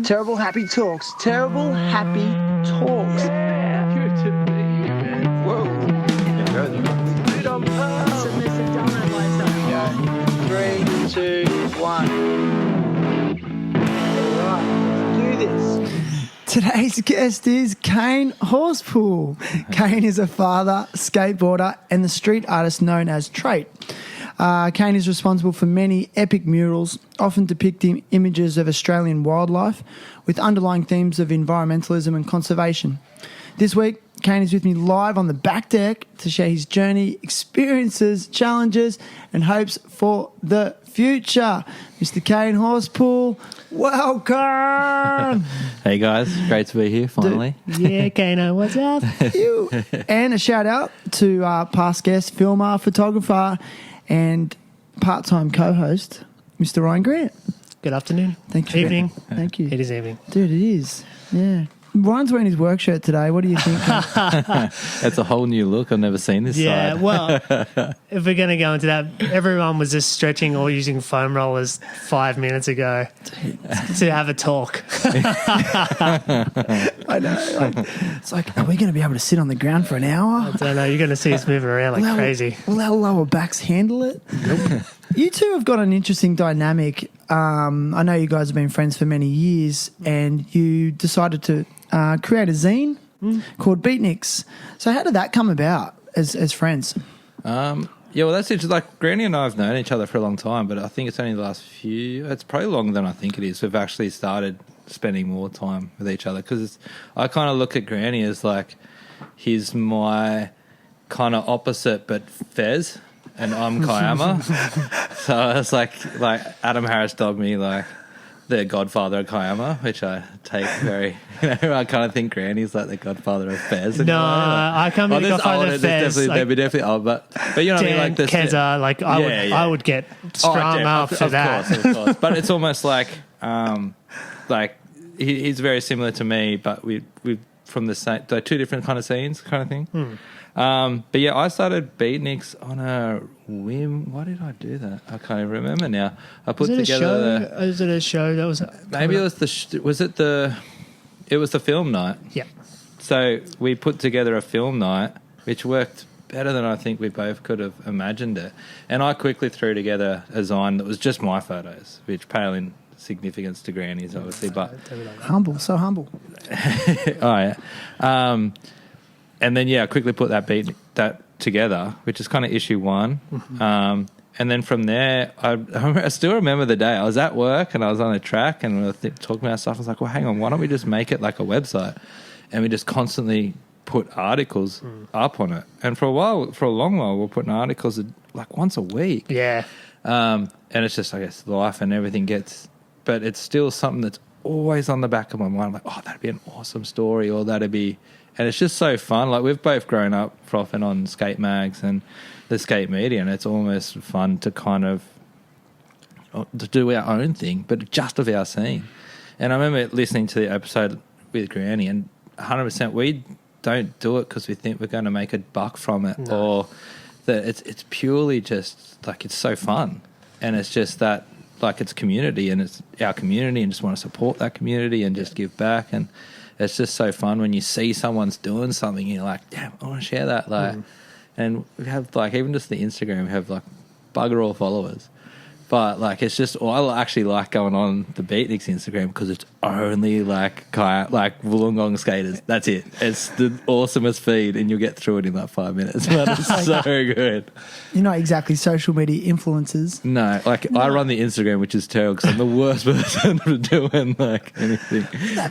Terrible happy talks. Terrible happy talks. Yeah, good to meet you, man. Whoa. Dude, I'm pumped. Go. 3, 2, 1. Alright, let's do this. Today's guest is Kane Horspool. Kane is a father, skateboarder, and the street artist known as Trait. Kane is responsible for many epic murals, often depicting images of Australian wildlife with underlying themes of environmentalism and conservation. This week, Kane is with me live on the back deck to share his journey, experiences, challenges, and hopes for the future. Mr. Kane Horspool, welcome. Hey guys, great to be here finally. Yeah, Kano, what's up? You. And a shout out to past guest, filmer, photographer, and part-time co-host, Mr. Ryan Grant. Good afternoon. Thank you. Evening. Thank you. It is evening. Dude, it is. Yeah. Ryan's wearing his work shirt today. What do you think? It's a whole new look. I've never seen this Yeah, side. well, if we're going to go into that, everyone was just stretching or using foam rollers 5 minutes ago to have a talk. I know. It's like, are we going to be able to sit on the ground for an hour? I don't know. You're going to see us moving around like crazy. Will our lower backs handle it? Nope. You two have got an interesting dynamic. I know you guys have been friends for many years, and you decided to create a zine called Beatniks. So how did that come about as friends? Yeah, well, that's interesting. Like, Granny and I have known each other for a long time, but I think it's only the last few... It's probably longer than I think it is. We've actually started spending more time with each other because I kind of look at Granny as like he's my kind of opposite but Fez, and I'm Kayama. So it's like Adam Harris dubbed me like the godfather of Kayama, which I take very, I kind of think Granny's like the godfather of Fez. No, I can't be the godfather of Fez. They'd be definitely old, but you know what I mean? Like this, Keza, like I would get strung up for that. Of course. But it's almost like he's very similar to me, but we from the same, like two different kind of scenes, kind of thing. But yeah, I started Beatniks on a whim. Why did I do that? I can't even remember now. I put together. Was it a show that was? Maybe it was it was the film night. Yeah. So we put together a film night, which worked better than I think we both could have imagined it. And I quickly threw together a zine that was just my photos, which pale in significance to Granny's, obviously, but Humble, so humble. oh yeah. And then I quickly put that together, which is kind of issue 1. And then from there, I still remember the day I was at work and I was on a track and we were talking about stuff. I was like, well, hang on, why don't we just make it like a website? And we just constantly put articles up on it. And for a long while, we're putting articles like once a week. Yeah. And it's just, I guess, life and everything but it's still something that's always on the back of my mind. I'm like, oh, that'd be an awesome story, or that'd be, and it's just so fun. Like, we've both grown up frothing on skate mags and the skate media, and it's almost fun to kind of to do our own thing, but just of our scene. And I remember listening to the episode with Granny, and 100% we don't do it because we think we're going to make a buck from it, or that it's purely just like it's so fun, and it's just that like it's community, and it's our community, and just want to support that community and just give back. And it's just so fun when you see someone's doing something, you're like, damn, I want to share that. Like, and we have like, even just the Instagram, we have like bugger all followers. But like, it's just, I actually like going on the Beatniks Instagram because it's only like Wollongong skaters. That's it. It's the awesomest feed, and you'll get through it in like 5 minutes. But it's so good. You're not exactly social media influencers. No, I run the Instagram, which is terrible because I'm the worst person for doing like anything.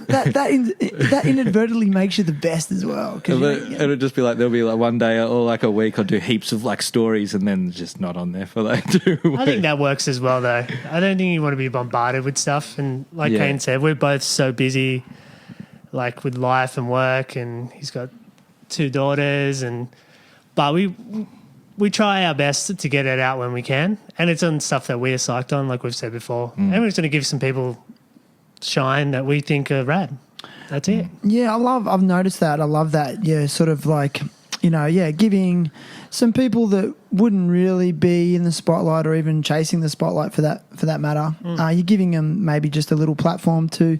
That inadvertently makes you the best as well. It'll just be like, there'll be like one day or like a week I'll do heaps of like stories and then just not on there for like 2 weeks. I think that works as well, though. I don't think you want to be bombarded with stuff. And like Kane said, we're both so busy, like with life and work, and he's got 2 daughters, but we try our best to get it out when we can, and it's on stuff that we're psyched on, like we've said before, and we're just going to give some people shine that we think are rad. That's it. Yeah, I've noticed that. I love that. Yeah, sort of like, giving some people that wouldn't really be in the spotlight or even chasing the spotlight for that matter. You're giving them maybe just a little platform to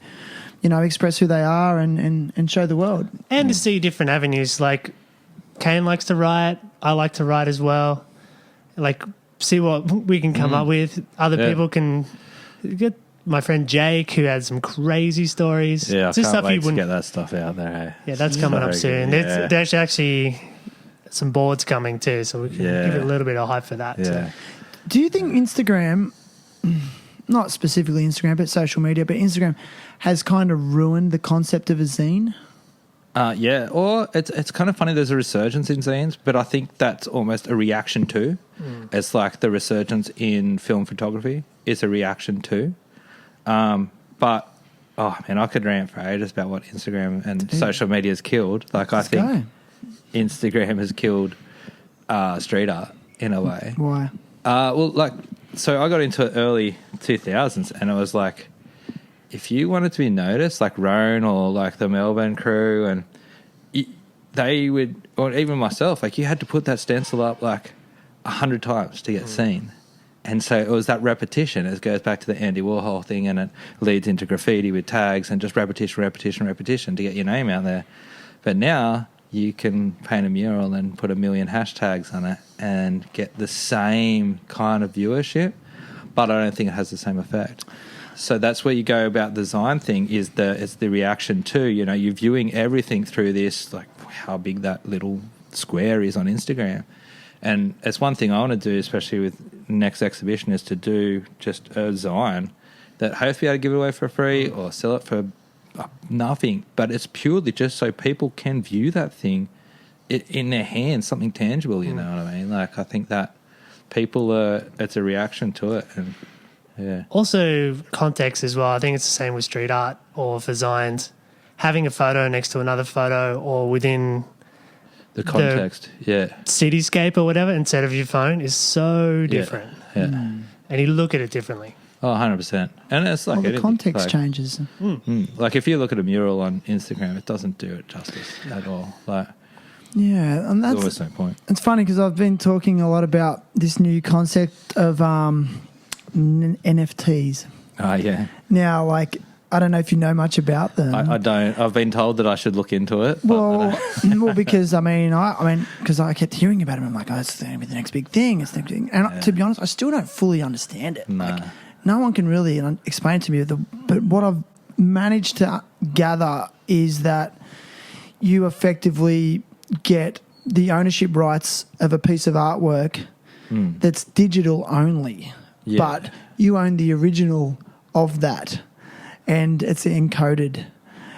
express who they are and show the world. And to see different avenues. Like Kane likes to write. I like to write as well. Like see what we can come up with. Other people can get my friend Jake, who had some crazy stories. Yeah, I just can't stuff wait you to wouldn't. get that stuff out there. Hey? Yeah, that's coming up So soon. good, yeah. There's actually some boards coming too, so we can give it a little bit of hype for that. Yeah. So. Do you think Instagram, not specifically Instagram, but social media, but Instagram has kind of ruined the concept of a zine? Yeah, or it's kind of funny. There's a resurgence in zines, but I think that's almost a reaction to. It's like the resurgence in film photography is a reaction to. But I could rant for ages about what Instagram and social media has killed. Like I think Instagram has killed street art in a way. Why? So I got into it early 2000s, and it was like, if you wanted to be noticed, like Roan or like the Melbourne crew, and they would, or even myself, like you had to put that stencil up like 100 times to get seen. And so it was that repetition. It goes back to the Andy Warhol thing, and it leads into graffiti with tags and just repetition to get your name out there. But now you can paint a mural and put 1 million hashtags on it and get the same kind of viewership, but I don't think it has the same effect. So that's where you go about the design thing, it's the reaction to, you're viewing everything through this, like how big that little square is on Instagram. And it's one thing I want to do, especially with next exhibition, is to do just a design that hopefully I'll give it away for free or sell it for nothing. But it's purely just so people can view that thing in their hands, something tangible, you know what I mean? Like I think that it's a reaction to it. And yeah. Also context as well. I think it's the same with street art or for designs. Having a photo next to another photo or within the context, cityscape or whatever instead of your phone is so different. Yeah. And you look at it differently. Oh, 100%. And it's like the context changes. Like if you look at a mural on Instagram, it doesn't do it justice at all. Like, yeah, and there's always no point. It's funny because I've been talking a lot about this new concept of NFTs. Oh, yeah. Now, like, I don't know if you know much about them. I don't. I've been told that I should look into it. Well, because because I kept hearing about it. I'm like, it's going to be the next big thing. It's the next big thing. And to be honest, I still don't fully understand it. Nah. Like, no one can really explain it to me. But what I've managed to gather is that you effectively get the ownership rights of a piece of artwork that's digital only, but you own the original of that. And it's encoded,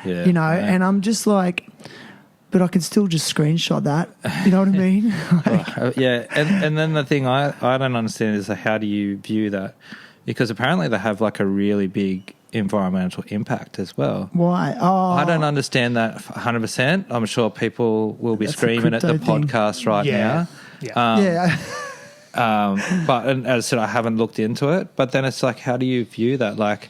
and I'm just like, but I can still just screenshot that. You know what I mean? And then the thing I don't understand is how do you view that? Because apparently they have like a really big environmental impact as well. Why? Oh, I don't understand that 100%. I'm sure people will be screaming at the podcast right now. But and as I said, I haven't looked into it. But then it's like, how do you view that? Like,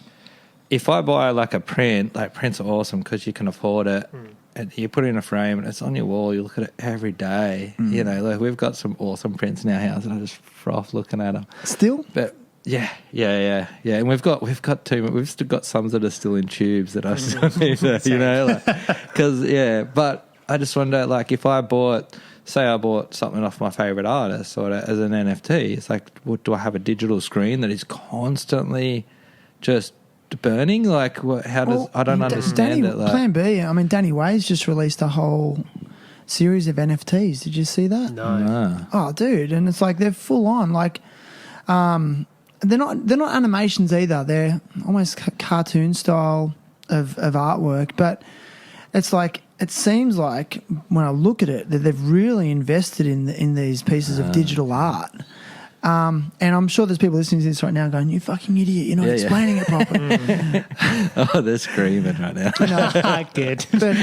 if I buy like a print, like prints are awesome because you can afford it. And you put it in a frame and it's on your wall. You look at it every day. Like we've got some awesome prints in our house, and I just froth looking at them. Still, but yeah. And we've still got some that are still in tubes that I still need to, because But I just wonder, like, if I bought something off my favorite artist or as an NFT, it's like, do I have a digital screen that is constantly just burning? Like, I don't understand it. Like, Plan B. I mean, Danny Way's just released a whole series of NFTs. Did you see that? No. Oh, dude, and it's like they're full on. Like, they're not animations either. They're almost cartoon style of artwork, but it's like, it seems like when I look at it that they've really invested in these pieces of digital art. And I'm sure there's people listening to this right now going, "You fucking idiot! You're not explaining it properly." Oh, they're screaming right now. Good. But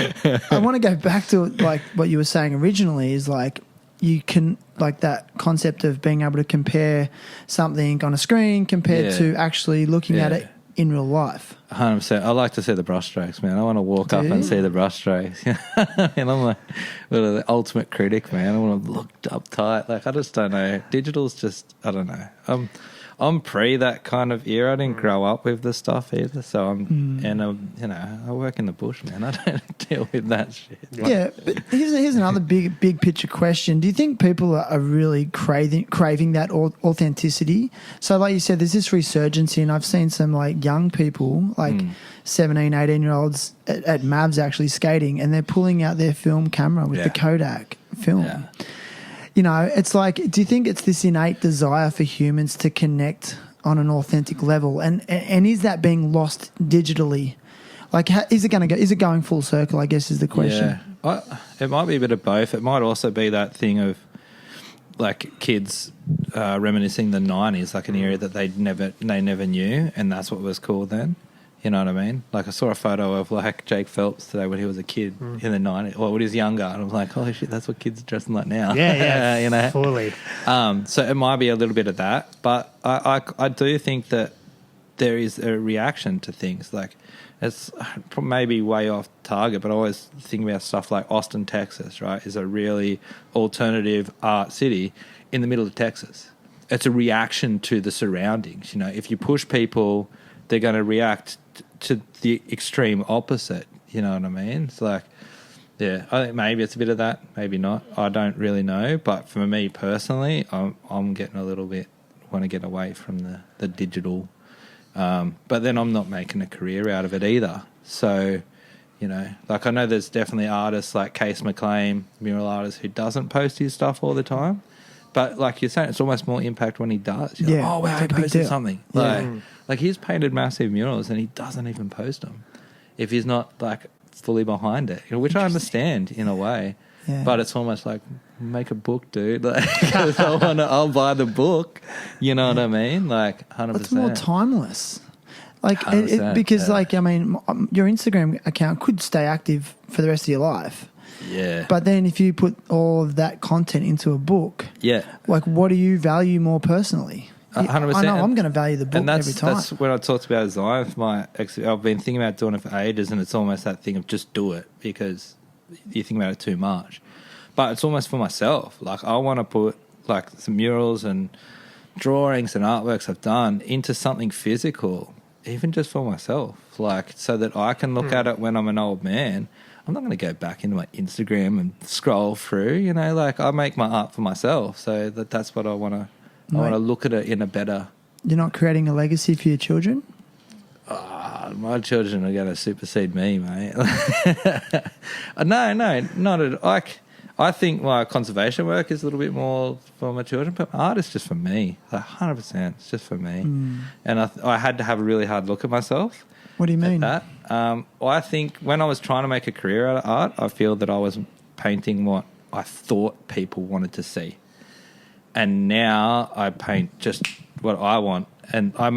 I want to go back to like what you were saying originally. Is like you can like that concept of being able to compare something on a screen compared to actually looking at it in real life. 100%. I like to see the brushstrokes, man. I want to walk up and see the brushstrokes. And I'm like, the ultimate critic, man. I want to look uptight. Like, I just don't know. Digital's just, I don't know. I'm pre that kind of era. I didn't grow up with the stuff either. So I work in the bush, man. I don't deal with that shit. Yeah, but here's another big picture question. Do you think people are really craving that authenticity? So like you said, there's this resurgence and I've seen some like young people, like 17, 18-year-olds at Mavs actually skating, and they're pulling out their film camera with the Kodak film. Yeah. You know, it's like, do you think it's this innate desire for humans to connect on an authentic level? And is that being lost digitally? Like, is it going full circle, I guess is the question. Yeah. It might be a bit of both. It might also be that thing of, like, kids reminiscing the 90s, like an era that they never knew, and that's what was cool then. You know what I mean? Like, I saw a photo of, like, Jake Phelps today when he was a kid in the 90s, or when he was younger, and I was like, holy shit, that's what kids are dressing like now. Yeah, you know? fully. So it might be a little bit of that, but I do think that there is a reaction to things. Like, it's maybe way off target, but I always think about stuff like Austin, Texas, right, is a really alternative art city in the middle of Texas. It's a reaction to the surroundings. You know, if you push people, they're going to react to the extreme opposite. You know what I mean? It's like, yeah, I think maybe it's a bit of that, maybe not. I don't really know. But for me personally, I'm getting a little bit, want to get away from the digital. But then I'm not making a career out of it either. So, you know, like I know there's definitely artists like Case McLean, mural artist, who doesn't post his stuff all the time. But like you're saying, it's almost more impact when he does. You're like, oh, wow, he posted something. Like he's painted massive murals and he doesn't even post them if he's not like fully behind it, you know, which I understand in a way. Yeah. But it's almost like, make a book, dude. Like, I'll buy the book. You know what I mean? Like, 100%. It's more timeless. Like, because, like, I mean, your Instagram account could stay active for the rest of your life. Yeah. But then if you put all of that content into a book, like, what do you value more personally? 100%. I know I'm going to value the book every time. That's when I talked about design. I've been thinking about doing it for ages, and it's almost that thing of just do it because you think about it too much. But it's almost for myself. Like, I want to put like some murals and drawings and artworks I've done into something physical, even just for myself, like so that I can look at it when I'm an old man. I'm not going to go back into my Instagram and scroll through, you know, like I make my art for myself. So that's what I want to. I want to look at it in a better... You're not creating a legacy for your children? My children are going to supersede me, mate. No, not at all. I think my conservation work is a little bit more for my children, but art is just for me. Like 100%, it's just for me. And I had to have a really hard look at myself. What do you mean? That. I think when I was trying to make a career out of art, I feel that I was painting what I thought people wanted to see. And now I paint just what I want. And I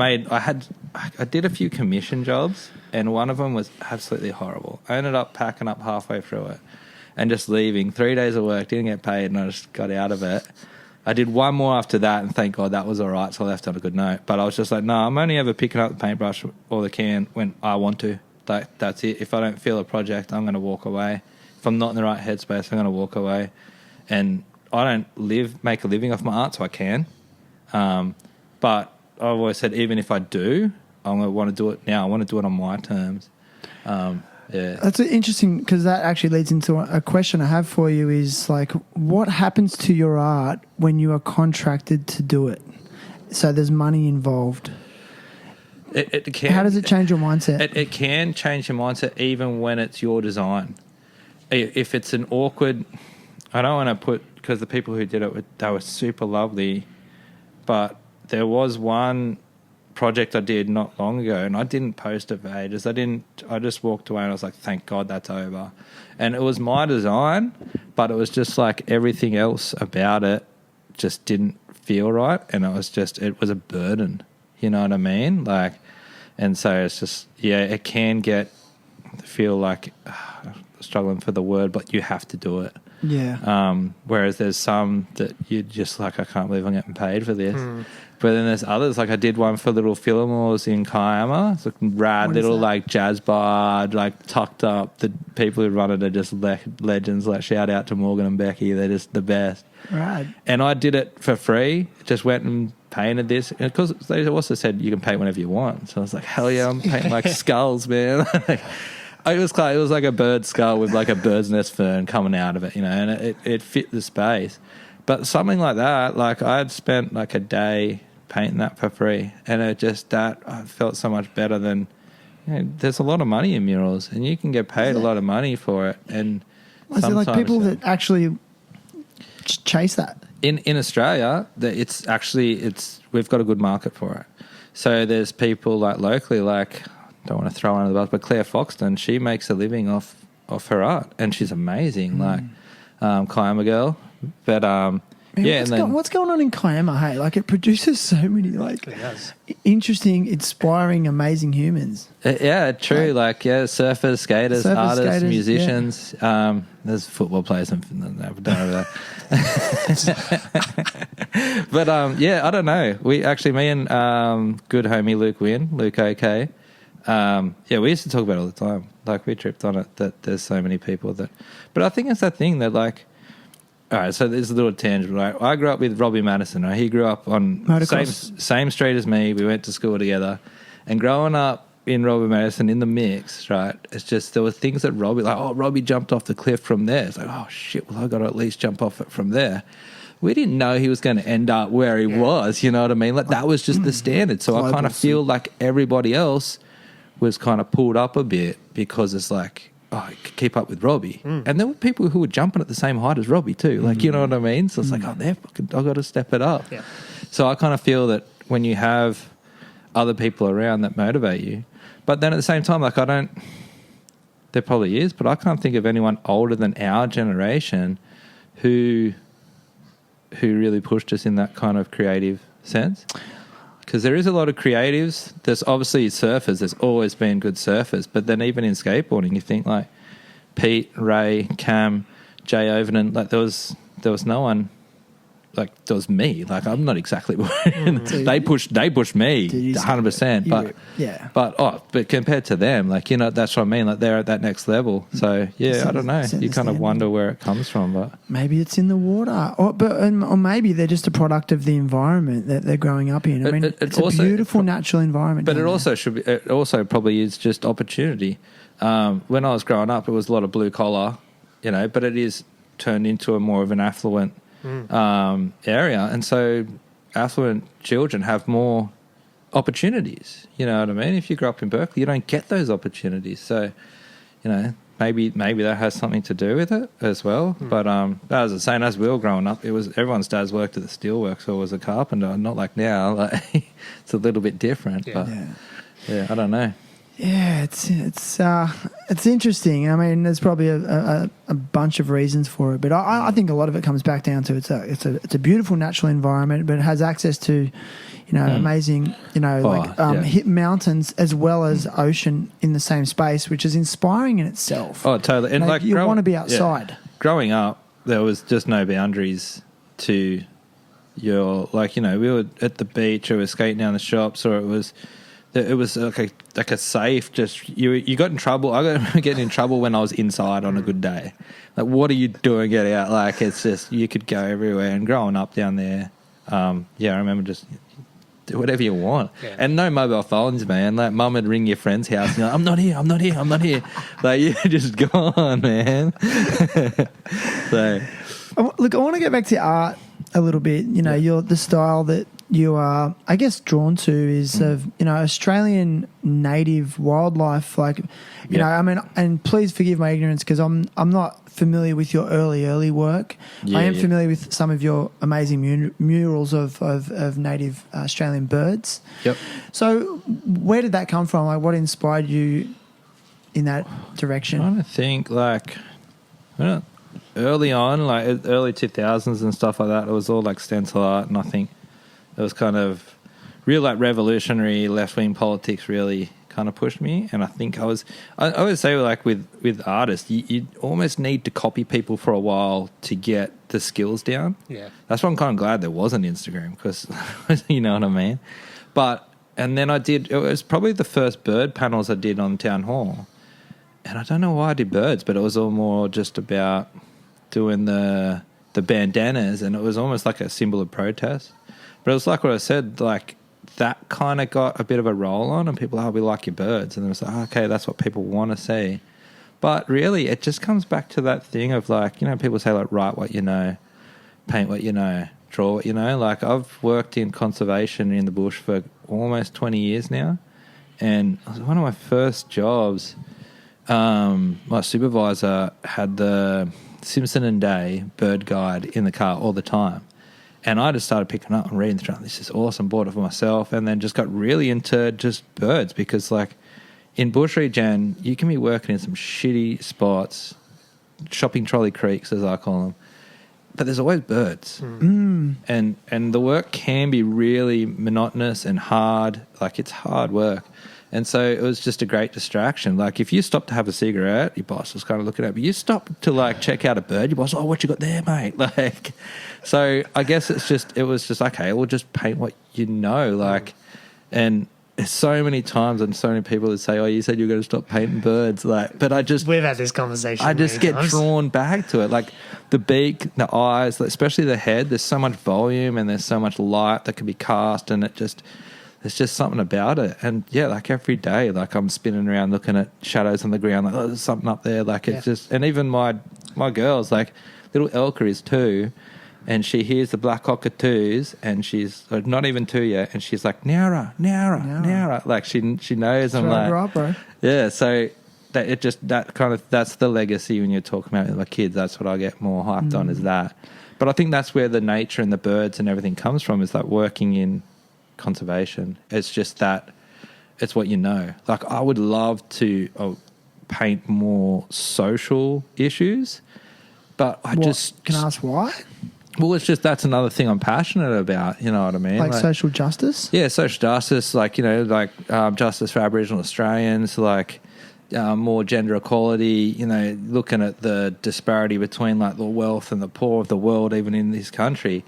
did a few commission jobs, and one of them was absolutely horrible. I ended up packing up halfway through it and just leaving. 3 days of work, didn't get paid, and I just got out of it. I did one more after that, and thank God that was all right, so I left on a good note. But I was just like, no, I'm only ever picking up the paintbrush or the can when I want to. Like, that's it. If I don't feel a project, I'm going to walk away. If I'm not in the right headspace, I'm going to walk away. And I don't make a living off my art, so I can. But I've always said, even if I do, I'm going to want to do it now. I want to do it on my terms. Yeah. That's interesting because that actually leads into a question I have for you is like, what happens to your art when you are contracted to do it? So there's money involved. It can. How does it change your mindset? It can change your mindset even when it's your design. If it's an awkward... I don't want to put... Because the people who did it, they were super lovely. But there was one project I did not long ago, and I didn't post it for ages. I just walked away and I was like, thank God that's over. And it was my design, but it was just like everything else about it just didn't feel right, and it was a burden. You know what I mean? Like, and so it's just, yeah, it can feel like struggling for the word, but you have to do it. Yeah. Whereas there's some that you're just like, I can't believe I'm getting paid for this. But then there's others, like I did one for Little Fillmore's in Kiama. It's a rad little like jazz bar, like tucked up. The people who run it are just legends. Like shout out to Morgan and Becky, they're just the best. Right. And I did it for free. Just went and painted this, because they also said you can paint whenever you want. So I was like, hell yeah, I'm painting like skulls, man. It was like a bird skull with like a bird's nest fern coming out of it, and it fit the space. But something like that, like I had spent like a day painting that for free, and I felt so much better than, there's a lot of money in murals, and you can get paid a lot of money for it. And is there like people that actually chase that? In Australia, we've got a good market for it. So there's people like locally, like, don't want to throw her under the bus, but Claire Foxton, she makes a living off her art, and she's amazing. Like Kiama girl, but what's going on in Kiama? Hey, like it produces so many like interesting, inspiring, amazing humans. True. Surfers, skaters, artists, musicians. Yeah. There's football players and don't know that. But I don't know. Me and good homie Luke OK. We used to talk about it all the time. Like we tripped on it that there's so many people that. But I think it's that thing that like. All right, so there's a little tangent, right? I grew up with Robbie Madison, right? He grew up on same street as me. We went to school together. And growing up in Robbie Madison in the mix, right, it's just there were things that Robbie jumped off the cliff from there. It's like, oh, shit, well, I got to at least jump off it from there. We didn't know he was going to end up where he was, you know what I mean? Like that was just the standard. So I kind of feel like everybody else was kind of pulled up a bit because it's like, I could keep up with Robbie. And there were people who were jumping at the same height as Robbie too. Like, you know what I mean? So it's like, I've got to step it up. Yeah. So I kind of feel that when you have other people around that motivate you, but then at the same time, like there probably is, but I can't think of anyone older than our generation who really pushed us in that kind of creative sense. Because there is a lot of creatives. There's obviously surfers. There's always been good surfers. But then even in skateboarding, you think like Pete, Ray, Cam, Jay Overton, like there was no one. Like there was me. Like I'm not exactly. They pushed me 100%. But compared to them, like that's what I mean. Like they're at that next level. So I don't know. You kind of wonder where it comes from, but maybe it's in the water, or maybe they're just a product of the environment that they're growing up in. I mean, it's also a beautiful natural environment. But it also probably is just opportunity. When I was growing up, it was a lot of blue collar, but it is turned into a more of an affluent area, and so affluent children have more opportunities. You know what I mean? If you grow up in Berkeley, you don't get those opportunities. So, maybe that has something to do with it as well. But as I was saying, as we were growing up, it was everyone's dad's worked at the steelworks or was a carpenter. Not like now. Like it's a little bit different. But I don't know. Yeah, it's interesting. I mean, there's probably a bunch of reasons for it, but I think a lot of it comes back down to it's a beautiful natural environment, but it has access to, amazing, hit mountains as well as ocean in the same space, which is inspiring in itself. Oh, totally. And you want to be outside. Yeah. Growing up, there was just no boundaries to your we were at the beach or we were skating down the shops, or it was like a safe. Just you got in trouble. I got getting in trouble when I was inside on a good day. Like, what are you doing? Get out! Like, it's just you could go everywhere. And growing up down there, I remember just do whatever you want. Yeah. And no mobile phones, man. Like, mum would ring your friend's house and you're like, I'm not here. Like, you're just gone, man. So, look, I want to get back to art a little bit. The style that you are, I guess, drawn to is of Australian native wildlife. Like, I mean, and please forgive my ignorance because I'm not familiar with your early work. I am familiar with some of your amazing murals of native Australian birds. Yep. So, where did that come from? Like, what inspired you in that direction? I'm trying to think, early on, like early 2000s and stuff like that, it was all like stencil art, and I think it was kind of real like revolutionary left-wing politics really kind of pushed me. And I think I always say like with artists, you almost need to copy people for a while to get the skills down. Yeah. That's why I'm kind of glad there wasn't Instagram because, you know what I mean? And then it was probably the first bird panels I did on Town Hall. And I don't know why I did birds, but it was all more just about doing the bandanas, and it was almost like a symbol of protest. But it was like what I said, like that kind of got a bit of a roll on, and people, we like your birds. And it was like, okay, that's what people want to see. But really, it just comes back to that thing of like, people say like, write what you know, paint what you know, draw what you know. Like I've worked in conservation in the bush for almost 20 years now. And one of my first jobs, my supervisor had the Simpson and Day bird guide in the car all the time. And I just started picking up and reading through. This is awesome, bought it for myself, and then just got really into just birds because, like, in bush regen, you can be working in some shitty spots, shopping trolley creeks, as I call them, but there's always birds. And the work can be really monotonous and hard. Like, it's hard work. And so it was just a great distraction. Like, if you stop to have a cigarette, your boss was kind of looking at it. But you stop to, like, check out a bird, your boss, oh, what you got there, mate? Like, so I guess it was just, okay, we'll just paint what you know. Like, and so many times and so many people would say, oh, you said you were going to stop painting birds. Like, but we've had this conversation. I just get times. drawn back to it. Like the beak, the eyes, especially the head, there's so much volume and there's so much light that can be cast, and there's just something about it. And yeah, like every day, like I'm spinning around looking at shadows on the ground, like, oh, there's something up there. Like it's just, and even my girls, like little Elka is 2, and she hears the black cockatoos, and she's not even 2 yet, and she's like, Nara. Like she knows. I'm like, right, bro. Yeah. So that's the legacy when you're talking about my kids. That's what I get more hyped on is that. But I think that's where the nature and the birds and everything comes from, is like working in conservation. It's just that it's what you know. Like I would love to paint more social issues, but can I ask why? Well, it's just that's another thing I'm passionate about. You know what I mean? Like social justice. Yeah, social justice. Like justice for Aboriginal Australians. Like more gender equality. Looking at the disparity between like the wealth and the poor of the world, even in this country.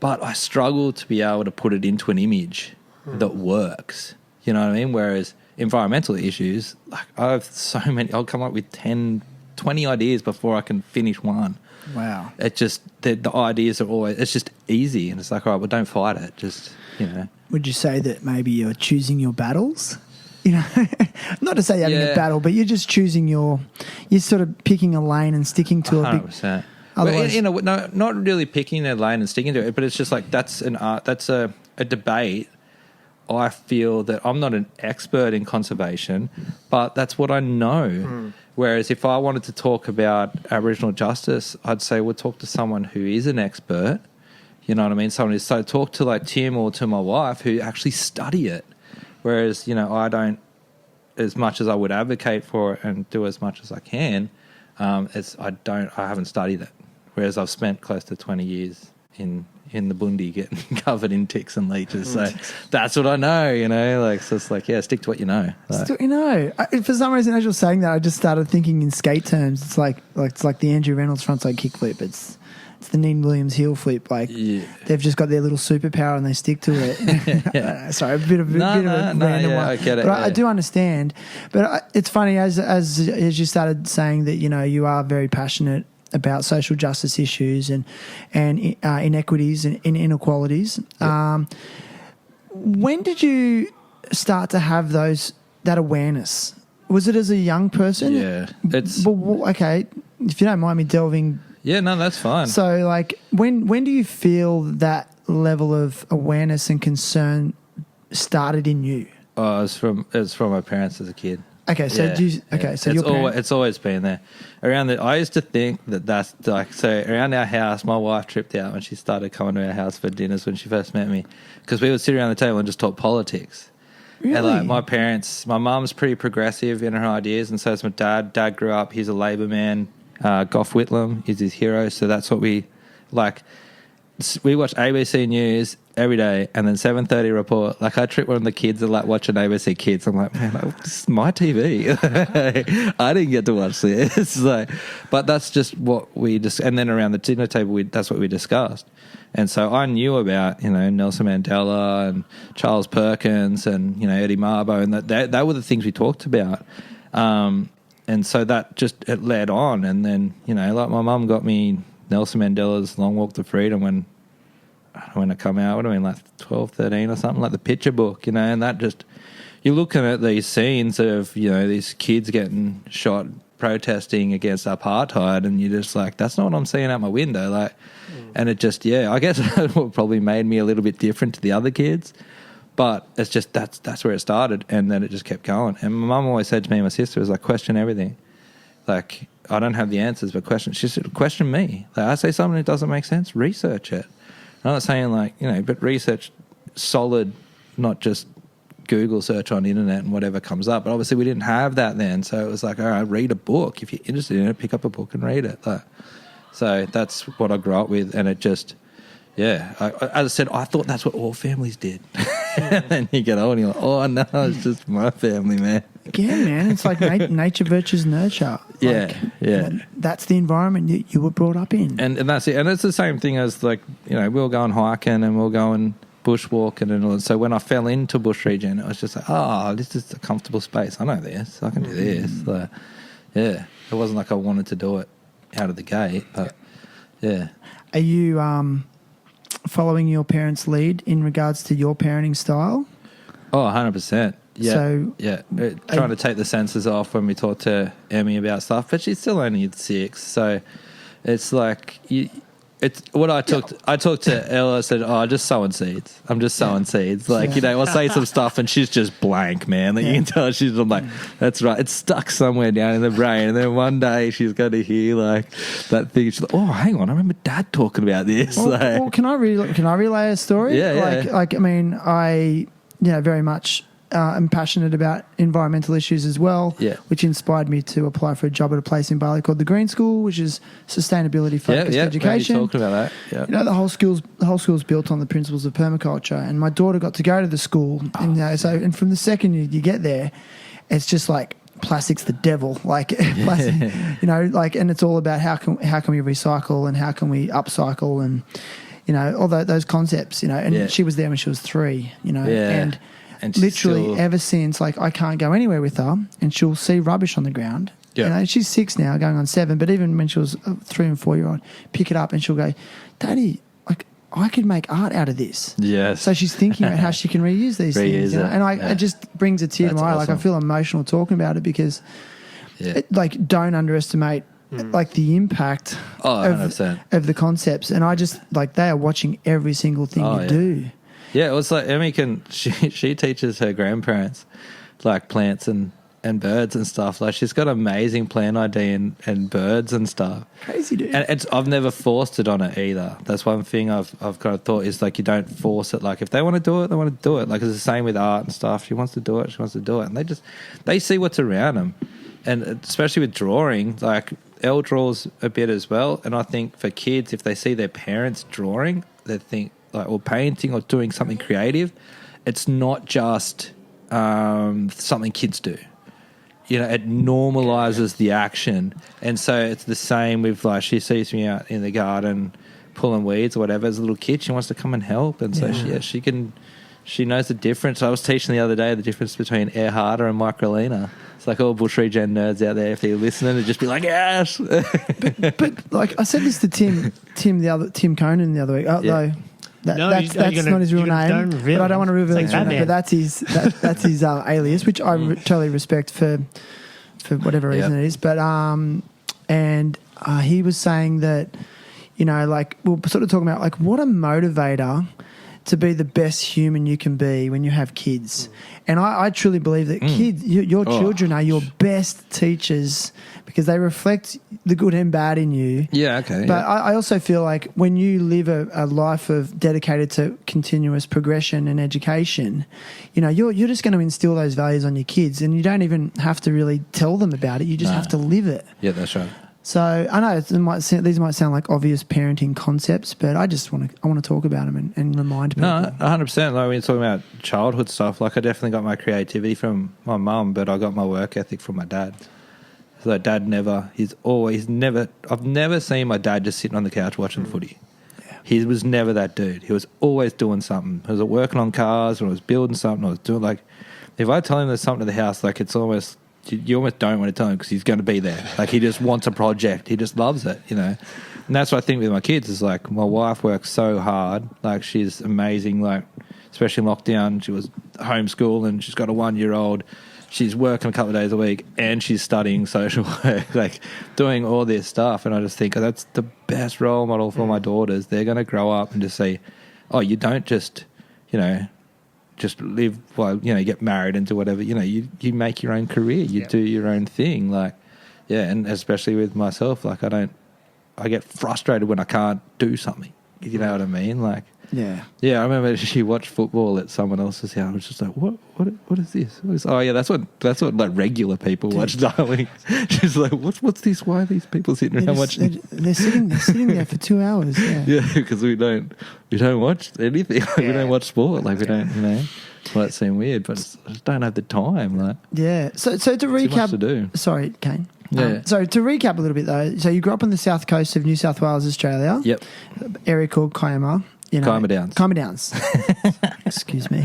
But I struggle to be able to put it into an image that works. You know what I mean? Whereas environmental issues, like I have so many, I'll come up with 10, 20 ideas before I can finish one. Wow. It just, the ideas are always, it's just easy. And it's like, all right, well, don't fight it. Just, Would you say that maybe you're choosing your battles? Not to say you're having a battle, but you're just choosing you're sort of picking a lane and sticking to 100%. But not really picking a lane and sticking to it, but it's just like that's an art, that's a debate. I feel that I'm not an expert in conservation, but that's what I know. Whereas if I wanted to talk about Aboriginal justice, I'd say we'll talk to someone who is an expert. You know what I mean? Someone who's, so talk to like Tim or to my wife who actually study it. Whereas, I don't, as much as I would advocate for it and do as much as I can, I haven't studied it. Whereas I've spent close to 20 years in the bundi getting covered in ticks and leeches. So that's what I know, like, so it's like, yeah, stick to what you know. Like, stick what you know. For some reason, as you're saying that, I just started thinking in skate terms. It's like the Andrew Reynolds frontside kickflip. It's the Neen Williams heel flip. Like they've just got their little superpower and they stick to it. Sorry, a bit of a random one. I get it. But I do understand. But it's funny as you started saying that you are very passionate about social justice issues and inequities and inequalities. Yep. When did you start to have that awareness? Was it as a young person? Yeah, okay. If you don't mind me delving. Yeah, no, that's fine. So, like, when do you feel that level of awareness and concern started in you? Oh, it's from my parents as a kid. Okay, so it's always been there. I used to think that's like, so around our house, my wife tripped out when she started coming to our house for dinners when she first met me, because we would sit around the table and just talk politics. Really? And like my parents, my mum's pretty progressive in her ideas, and so is my dad. Dad grew up, he's a Labor man. Gough Whitlam is his hero, so that's what we like. We watch ABC News every day, and then 7:30 report. Like I trip one of the kids that like watching ABC Kids. I'm like, man, this is my TV. I didn't get to watch this. But that's just what we just. And then around the dinner table, that's what we discussed. And so I knew about Nelson Mandela and Charles Perkins and Eddie Mabo, and that were the things we talked about. And so that just it led on, and then like my mum got me Nelson Mandela's Long Walk to Freedom when when it come out, what do I mean, like 12, 13 or something, like the picture book, you know, and that just, you're looking at these scenes of, you know, these kids getting shot protesting against apartheid, and you're just like, that's not what I'm seeing out my window, like, and it just, I guess that's what probably made me a little bit different to the other kids, but it's just, that's where it started, and then it just kept going. And my mum always said to me and my sister, was like, question everything. Like, I don't have the answers, but she said, question me. Like, I say something that doesn't make sense, research it. I'm not saying, like, you know, but research solid, not just Google search on the internet and whatever comes up. But obviously we didn't have that then, so it was like, all right, read a book. If you're interested in it, pick up a book and read it. Like, so that's what I grew up with, and it just, as I said, I thought that's what all families did. And then you get old and you're like, oh no, it's just my family, man. Again, man, it's like nature versus nurture. Yeah, That's the environment you were brought up in. And that's it. And it's the same thing as, like, you know, we'll go and hiking and we'll go and bushwalking and all. So when I fell into bush regen, it was just like, this is a comfortable space. I know this. I can do this. Like, it wasn't like I wanted to do it out of the gate, but Are you following your parents' lead in regards to your parenting style? Oh, 100%. Yeah. So, trying to take the sensors off when we talk to Emmy about stuff, but she's still only 6, so it's like it's what I talked. I talked to Ella. I said, "Oh, just sowing seeds. I'm just sowing seeds." Like, you know, I'll say some stuff and she's just blank, man. Like, you can tell she's like, "That's right. It's stuck somewhere down in the brain." And then one day she's going to hear like that thing. She's like, "Oh, hang on, I remember Dad talking about this." Well, can I relay a story? Like, I mean, I very much. I'm passionate about environmental issues as well, which inspired me to apply for a job at a place in Bali called the Green School, which is sustainability focused education. You're talking about that. Yeah. You know, the whole school's built on the principles of permaculture, and my daughter got to go to the school, and from the second you get there, it's just like plastic's the devil, like plastic, you know, like, and it's all about how can we recycle and how can we upcycle and, you know, all those concepts, you know. And she was there when she was 3, you know, and literally ever since, like, I can't go anywhere with her, and she'll see rubbish on the ground. You know, she's 6 now, going on 7, but even when she was a 3 and 4-year-old, pick it up and she'll go, "Daddy, like, I could make art out of this." Yes. So she's thinking about how she can reuse these things, you know? And it just brings a tear to my eye. Awesome. Like, I feel emotional talking about it because, like, don't underestimate like the impact of the concepts. And I just, like, they are watching every single thing you do. Yeah, it was like Emmy she teaches her grandparents like plants and birds and stuff. Like, she's got amazing plant ID and birds and stuff. Crazy, dude. And I've never forced it on her either. That's one thing I've kind of thought is, like, you don't force it. Like, if they want to do it, they want to do it. Like, it's the same with art and stuff. She wants to do it, and they see what's around them. And especially with drawing, like, Elle draws a bit as well. And I think for kids, if they see their parents drawing, they think, like, or painting or doing something creative, it's not just something kids do. You know, it normalizes the action. And so it's the same with, like, she sees me out in the garden pulling weeds or whatever as a little kid. She wants to come and help. And so she knows the difference. I was teaching the other day the difference between air harder and microlina. It's like all bush regen nerds out there, if they're listening, to just be like, yes. but like, I said this to Tim Conan the other week, though. That's not his real name, but I don't want to reveal his real name. But that's his alias, which I totally respect for whatever reason it is. But he was saying that, you know, like, we're sort of talking about, like, what a motivator to be the best human you can be when you have kids. And I truly believe that kids, your children are your best teachers because they reflect the good and bad in you. Yeah, okay. But I also feel like when you live a life of dedicated to continuous progression and education, you know, you're just going to instill those values on your kids, and you don't even have to really tell them about it. You just have to live it. Yeah, that's right. So I know these might sound like obvious parenting concepts, but I want to talk about them and remind people. No, 100%. Like, when you're talking about childhood stuff, like, I definitely got my creativity from my mum, but I got my work ethic from my dad. So I've never seen my dad just sitting on the couch watching footy. Yeah. He was never that dude. He was always doing something. He was working on cars, or he was building something, or was doing, like, if I tell him there's something to the house, like, it's almost you almost don't want to tell him because he's going to be there. Like, he just wants a project. He just loves it, you know. And that's what I think with my kids is, like, my wife works so hard. Like, she's amazing. Like, especially in lockdown, she was homeschooled and she's got a 1-year-old. She's working a couple of days a week and she's studying social work, like doing all this stuff. And I just think that's the best role model for my daughters. They're going to grow up and just say, oh, you don't just, you know, just live while, you know, get married and do whatever. You know, you make your own career. You do your own thing. Like, yeah, and especially with myself, like I get frustrated when I can't do something. You know what I mean? Like, yeah. I remember she watched football at someone else's house. I was just like, what is this? Oh yeah, that's what like regular people watch, darling. She's like, what's this? Why are these people sitting around watching? They're sitting there for 2 hours. Yeah, because we don't watch anything. Like, we don't watch sport. Like, we don't, you know. Well, that seemed weird, but I just don't have the time. Like, yeah. So to recap, too much to do. Sorry, Kane. Yeah. So to recap a little bit though, so you grew up on the south coast of New South Wales, Australia. Yep. Area called Kiama. Kiama Downs. Kiama Downs. Excuse me.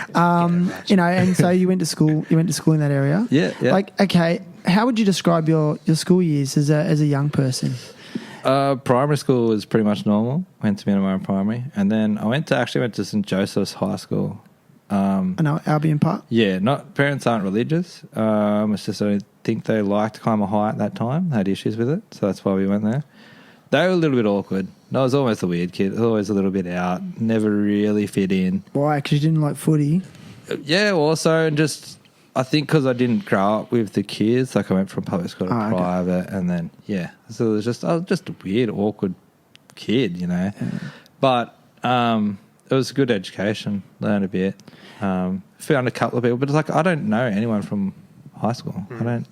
You know, and so you went to school. You went to school in that area. Yeah. Like, okay, how would you describe your school years as a young person? Primary school was pretty much normal. Went to Mcmillan Primary, and then I went to St Joseph's High School. I know Albion Park. Yeah, parents aren't religious. It's just I don't think they liked Kiama High at that time. They had issues with it, so that's why we went there. They were a little bit awkward. I was always the weird kid. Always a little bit out. Never really fit in. Why? Because you didn't like footy? Yeah, also, and just I think because I didn't grow up with the kids. Like, I went from public school to private, and then so I was just a weird, awkward kid, you know. Yeah. But it was a good education. Learned a bit. Found a couple of people, but it's like I don't know anyone from high school. I don't.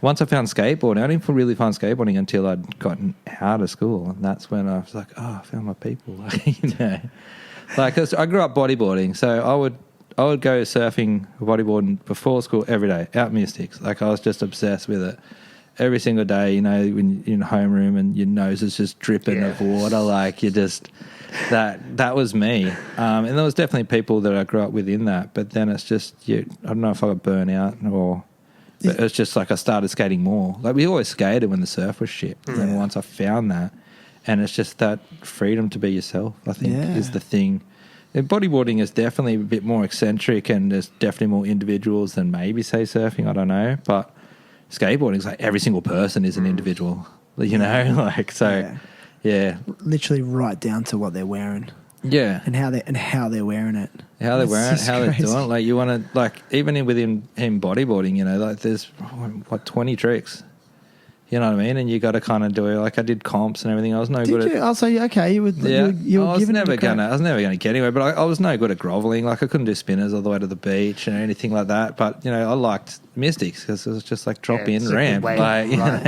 Once I found skateboarding, I didn't really find skateboarding until I'd gotten out of school, and that's when I was like, oh, I found my people. Like, you know, like 'cause I grew up bodyboarding, so I would go surfing, bodyboarding before school every day, out Mystics. Like, I was just obsessed with it every single day. You know, when you're in homeroom and your nose is just dripping of water, like you just that was me. And there was definitely people that I grew up with in that, but then it's just I don't know if I got burnt out or. But it's just like I started skating more. Like, we always skated when the surf was shit. And then once I found that, and it's just that freedom to be yourself, I think, is the thing. And bodyboarding is definitely a bit more eccentric, and there's definitely more individuals than maybe, say, surfing. I don't know. But skateboarding is like every single person is an individual, you know? Like, so, yeah. Literally right down to what they're wearing. Yeah. And how they're wearing it. How they're wearing it, how they're doing it. Like, you want to, like, even within bodyboarding, you know, like, there's, 20 tricks. You know what I mean? And you got to kind of do it. Like, I did comps and everything. I was no good at... Also, okay, you were I was never going to get anywhere, but I was no good at groveling. Like, I couldn't do spinners all the way to the beach or anything like that. But, you know, I liked Mystics because it was just like drop in, ramp. Like, you know,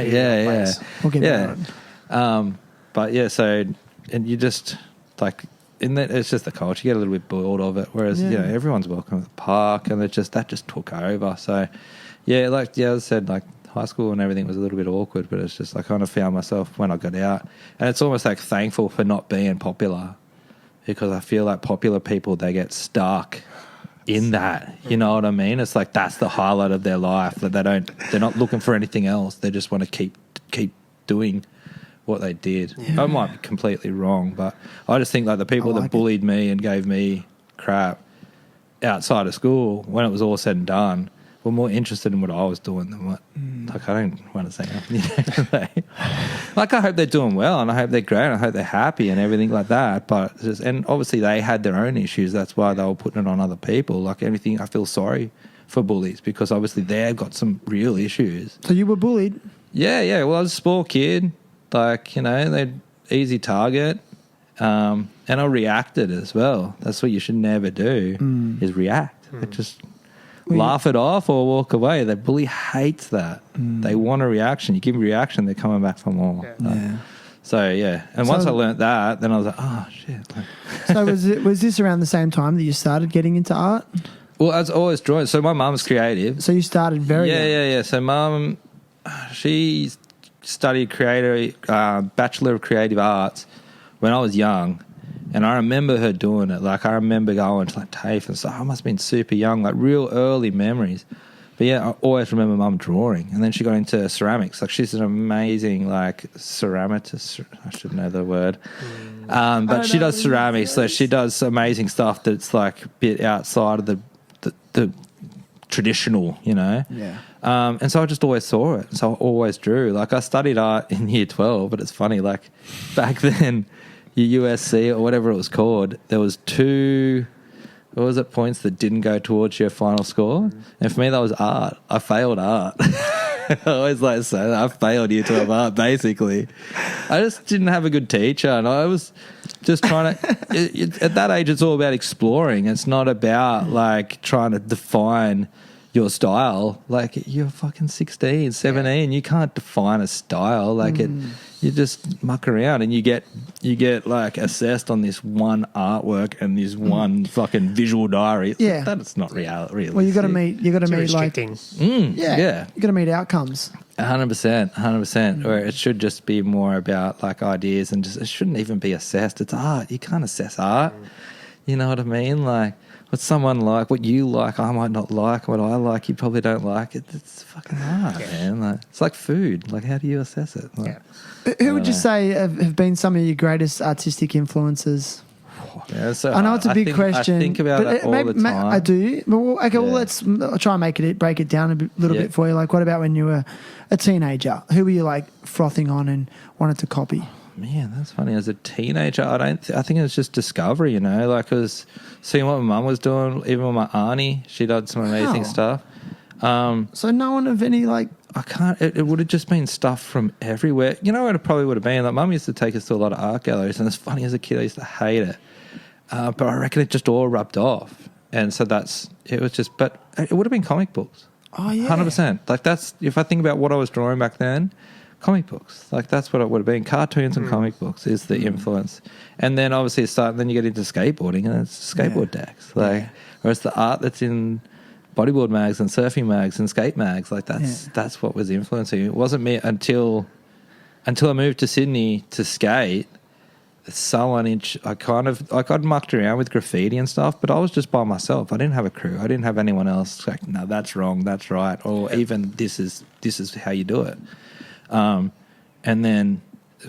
but, yeah, so, and you just, like... it's just the culture. You get a little bit bored of it. Whereas, you know, everyone's welcome at the park, and that just took over. So, yeah, like, as I said, like, high school and everything was a little bit awkward, but it's just I kind of found myself when I got out. And it's almost like thankful for not being popular, because I feel like popular people, they get stuck in that. You know what I mean? It's like that's the highlight of their life, that they're not looking for anything else. They just want to keep doing what they did. I might be completely wrong, but I just think like the people that bullied me and gave me crap outside of school, when it was all said and done, were more interested in what I was doing than what. Like, I don't want to say nothing. You know? Like, I hope they're doing well, and I hope they're great, and I hope they're happy and everything like that. But and obviously they had their own issues. That's why they were putting it on other people. Like, anything, I feel sorry for bullies, because obviously they've got some real issues. So you were bullied? Yeah. Well, I was a small kid. Like, you know, they're easy target. And I reacted as well. That's what you should never do, is react. Just laugh it off or walk away. The bully hates that. They want a reaction. You give a reaction, they're coming back for more. So, yeah. And once I learnt that, then I was like, oh, shit. So was this around the same time that you started getting into art? Well, I was always drawing. So my mum's creative. So you started very young. Yeah. So mum, she studied Bachelor of Creative Arts when I was young, and I remember her doing it. Like, I remember going to like TAFE and stuff. I must have been super young, like real early memories. But yeah, I always remember Mum drawing, and then she got into ceramics. Like she's an amazing ceramicist. I should know the word, but she does ceramics. So she does amazing stuff that's like a bit outside of the traditional, Yeah. And so I just always saw it. So I always drew. Like I studied art in year 12, but it's funny. Like back then, your USC or whatever it was called, there was 2. What was it, points that didn't go towards your final score? And for me, that was art. I failed art. I always like to say that. I failed year 12 art, basically. I just didn't have a good teacher, and I was just trying to... at that age, it's all about exploring. It's not about, like, trying to define your style. Like, you're fucking 16, 17. You can't define a style. Like, you just muck around and you get like assessed on this one artwork and this one fucking visual diary. Yeah. That's not realistic. Well, you got to meet like restricting. yeah. You got to meet outcomes. 100%. Or it should just be more about like ideas, and just it shouldn't even be assessed. It's art. You can't assess art. You know what I mean? Like, what's someone like? What you like, I might not like. What I like, you probably don't like. It's fucking art, man. Like, it's like food. Like, how do you assess it? Like, Who would you say have been some of your greatest artistic influences? Yeah, so I know it's a big question. I think about that all the time. I do. Well, okay, well, let's try and break it down a little bit for you. Like, what about when you were a teenager? Who were you like frothing on and wanted to copy? Man, that's funny. As a teenager, I think it was just discovery, like I was seeing what my mum was doing, even with my auntie. She did some amazing stuff. So no one of any like... I can't... It would have just been stuff from everywhere. You know what it probably would have been? Like, Mum used to take us to a lot of art galleries, and it's funny, as a kid, I used to hate it. But I reckon it just all rubbed off. And so it was just... But it would have been comic books. Oh, yeah. 100%. Like, that's... If I think about what I was drawing back then... Comic books, like that's what it would have been. Cartoons and comic books is the influence, and then obviously then you get into skateboarding, and it's skateboard decks, or it's the art that's in bodyboard mags and surfing mags and skate mags. Like that's what was influencing. It wasn't me until I moved to Sydney to skate. I got mucked around with graffiti and stuff, but I was just by myself. I didn't have a crew. I didn't have anyone else like, no, that's wrong, that's right, or even this is how you do it. And then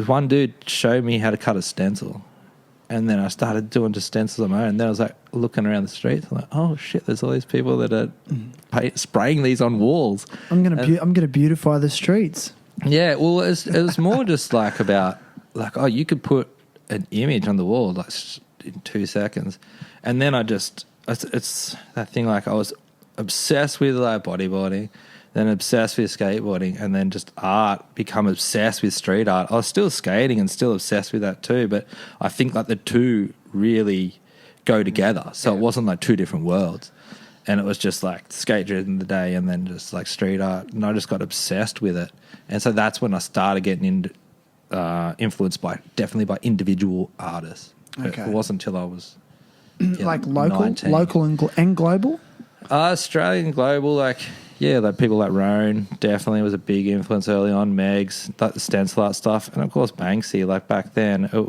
one dude showed me how to cut a stencil, and then I started doing just stencils on my own. And then I was like looking around the streets, I'm like, oh shit, there's all these people that are spraying these on walls. I'm gonna beautify the streets. Yeah, well, it was more just like about like, oh, you could put an image on the wall like in 2 seconds, and then it's that thing, like I was obsessed with like bodyboarding, then obsessed with skateboarding, and then just art, become obsessed with street art. I was still skating and still obsessed with that too, but I think like the two really go together. So it wasn't like two different worlds. And it was just like skate during the day and then just like street art. And I just got obsessed with it. And so that's when I started getting influenced definitely by individual artists. Okay. It wasn't until I was like local 19. Local and global? Australian, global, like people like Roan definitely was a big influence early on. Megs, like the stencil art stuff, and of course Banksy. Like back then, I'm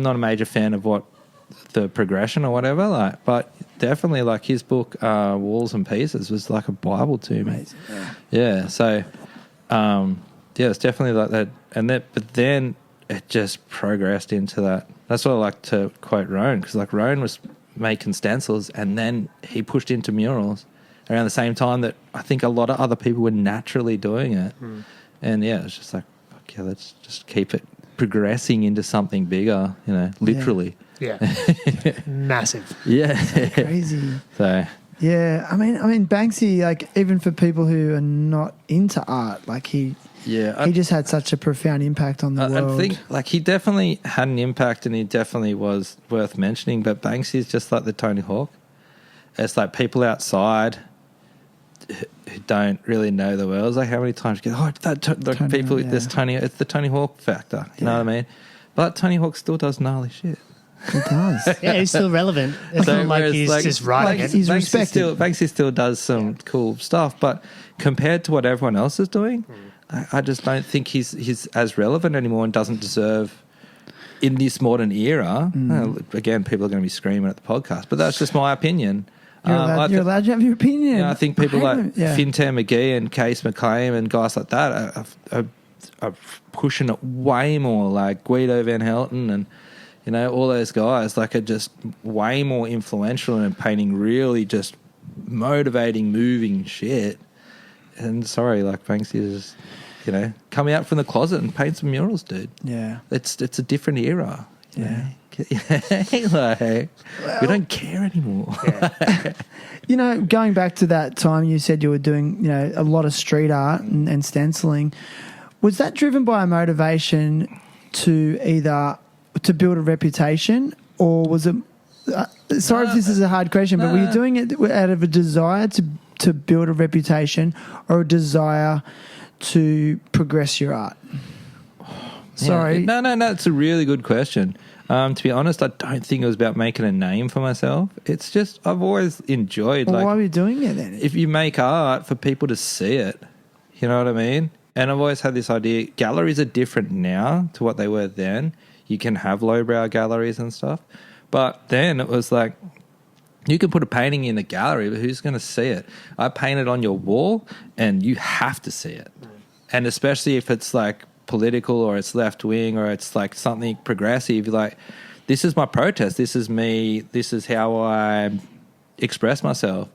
not a major fan of what the progression or whatever, like, but definitely like his book Walls and Pieces was like a Bible to me. Amazing. Yeah. So it's definitely like that, but then it just progressed into that. That's what I like to quote Roan, because like Roan was making stencils, and then he pushed into murals around the same time that I think a lot of other people were naturally doing it. And it's just like, fuck yeah, let's just keep it progressing into something bigger, literally. Yeah. Massive. Yeah. Crazy. So yeah, I mean Banksy, like, even for people who are not into art, like he just had such a profound impact on the world. I think like he definitely had an impact, and he definitely was worth mentioning, but Banksy is just like the Tony Hawk. It's like people outside who don't really know the world. It's like, how many times you get, it's the Tony Hawk factor. You know what I mean? But Tony Hawk still does gnarly shit. He does. Yeah, he's still relevant. It's not like he's just writing it. He's respected. Banksy still does some cool stuff, but compared to what everyone else is doing, I just don't think he's as relevant anymore, and doesn't deserve in this modern era. Again, people are going to be screaming at the podcast, but that's just my opinion. You're allowed to have your opinion. I think people like Yeah. Fintan McGee and Case McLean and guys like that are pushing it way more, like Guido Van Helten and, you know, all those guys, like, are just way more influential in painting really just motivating, moving shit. And sorry, like, Banksy is, you know, come out from the closet and paint some murals, dude. Yeah. It's a different era. You Yeah. know? Like, we don't care anymore. Yeah. You know, going back to that time you said you were doing, you know, a lot of street art and stenciling, was that driven by a motivation to either to build a reputation, or was it sorry if this is a hard question, but were you doing it out of a desire to build a reputation or a desire to progress your art? Sorry. No, it's a really good question. To be honest, I don't think it was about making a name for myself. It's just I've always enjoyed. Well, like, why were you doing it then? if you make art for people to see it, you know what I mean? And I've always had this idea, galleries are different now to what they were then. You can have lowbrow galleries and stuff. But then it was like, you can put a painting in a gallery, but who's going to see it? I paint it on your wall and you have to see it. And especially if it's like political or it's left wing or it's like something progressive, you're like, this is my protest. This is me. This is how I express myself.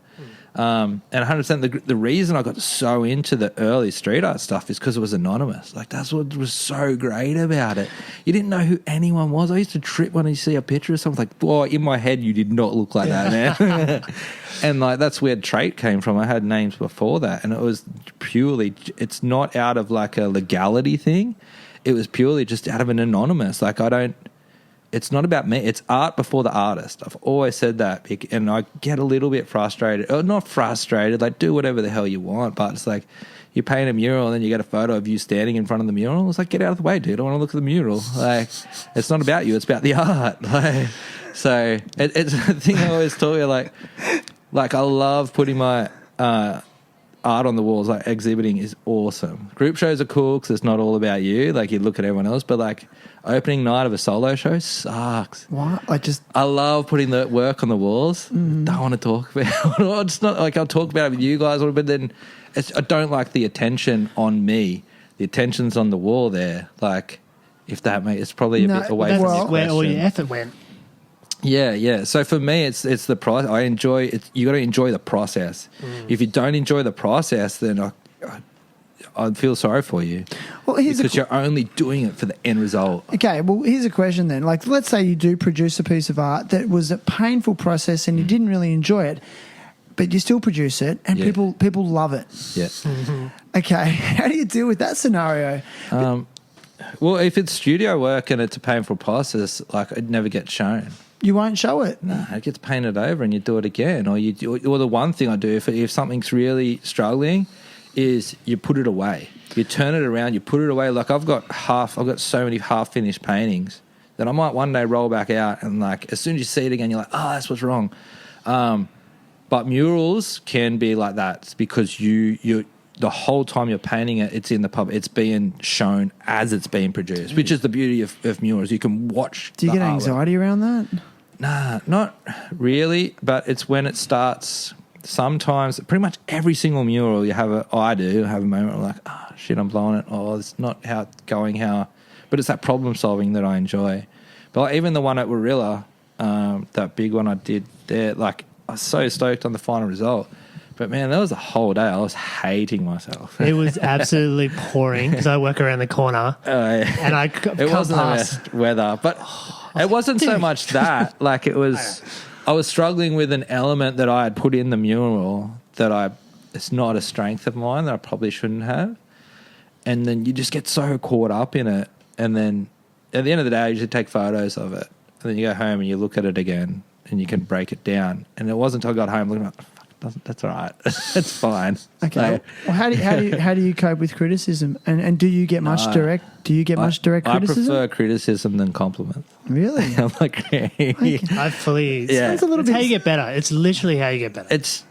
And 100% the reason I got so into the early street art stuff is because it was anonymous. Like, that's what was so great about it. You didn't know who anyone was. I used to trip when I see a picture of someone, like, boy, in my head you did not look like that, man. And like, that's where trait came from. I had names before that, and it was purely, it's not out of like a legality thing. It was purely just out of an anonymous. Like, it's not about me. It's art before the artist. I've always said that. And I get a little bit frustrated. Or not frustrated, like, do whatever the hell you want. But it's like, you paint a mural and then you get a photo of you standing in front of the mural. It's like, get out of the way, dude. I want to look at the mural. Like, it's not about you. It's about the art. Like, so it's the thing I always tell you, like I love putting my art on the walls. Like, exhibiting is awesome. Group shows are cool because it's not all about you. Like, you look at everyone else. But, like, opening night of a solo show sucks. What? I love putting the work on the walls. Don't want to talk about it. It's not like I'll talk about it with you guys, but then I don't like the attention on me. The attention's on the wall there. Like, if that makes, it's probably a bit away That's from your where all question. your effort went. Yeah. So for me, it's the process. I enjoy it. You got to enjoy the process. If you don't enjoy the process, then I feel sorry for you. Well, because you're only doing it for the end result. Okay, well, here's a question then. Like, let's say you do produce a piece of art that was a painful process and you didn't really enjoy it, but you still produce it and people love it. Yeah. Okay, how do you deal with that scenario? Well, if it's studio work and it's a painful process, like, it never gets shown. You won't show it. No, it gets painted over and you do it again. Or the one thing I do, if something's really struggling, is you put it away. You turn it around, you put it away. Like, I've got so many half-finished paintings that I might one day roll back out and, like, as soon as you see it again, you're like, oh, that's what's wrong. But murals can be like that. It's because you the whole time you're painting it, it's in the pub. It's being shown as it's being produced, which is the beauty of murals. You can watch. Do you get anxiety around that? Nah, not really. But it's when it starts. Sometimes, pretty much every single mural I do have a moment of like, oh, shit, I'm blowing it. Oh, it's not how it's going, but it's that problem solving that I enjoy. But like, even the one at Warilla, that big one I did there, like, I was so stoked on the final result. But man, that was a whole day. I was hating myself. It was absolutely pouring because I work around the corner and I it wasn't the best weather, but it wasn't so much that. Like, it was, I was struggling with an element that I had put in the mural that it's not a strength of mine that I probably shouldn't have. And then you just get so caught up in it. And then at the end of the day, you should take photos of it. And then you go home and you look at it again and you can break it down. And it wasn't until I got home looking like, that's all right. It's fine. Okay. Well, how do you cope with criticism? And do you get much direct? Do you get much direct criticism? I prefer criticism than compliments. Really? I'm like, I fully. Yeah. Sounds a little It's bit. how you get better. It's literally how you get better. It's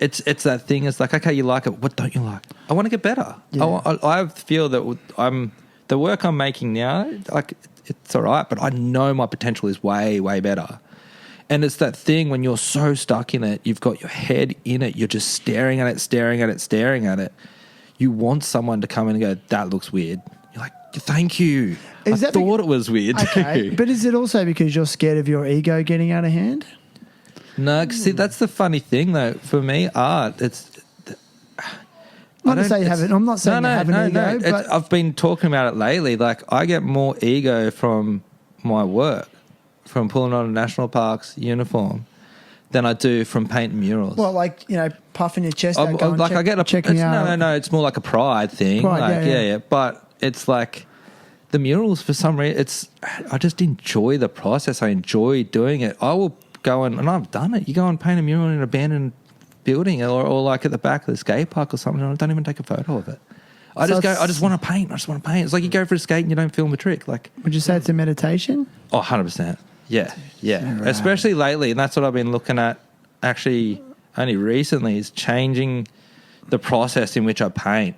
that thing. It's like, okay, you like it. What don't you like? I want to get better. Yeah. I feel that the work I'm making now, like, it's all right, but I know my potential is way, way better. And it's that thing when you're so stuck in it, you've got your head in it, you're just staring at it. You want someone to come in and go, that looks weird. You're like, thank you. I thought it was weird Okay, too. but is it also because you're scared of your ego getting out of hand? No, 'cause see, that's the funny thing though. For me, art, I'm not saying you have an ego, but I've been talking about it lately. Like, I get more ego from my work, from pulling on a national parks uniform, than I do from painting murals. well, like, puffing your chest out, going, I get checking out. No, it's more like a pride thing. Pride, yeah. But it's like the murals, for some reason, I just enjoy the process. I enjoy doing it. I will go and I've done it. You go and paint a mural in an abandoned building or like at the back of the skate park or something, and I don't even take a photo of it. I just want to paint. It's like you go for a skate and you don't film a trick. Like, Would you say it's a meditation? Oh, 100%. Yeah. Right. Especially lately, and that's what I've been looking at actually only recently, is changing the process in which I paint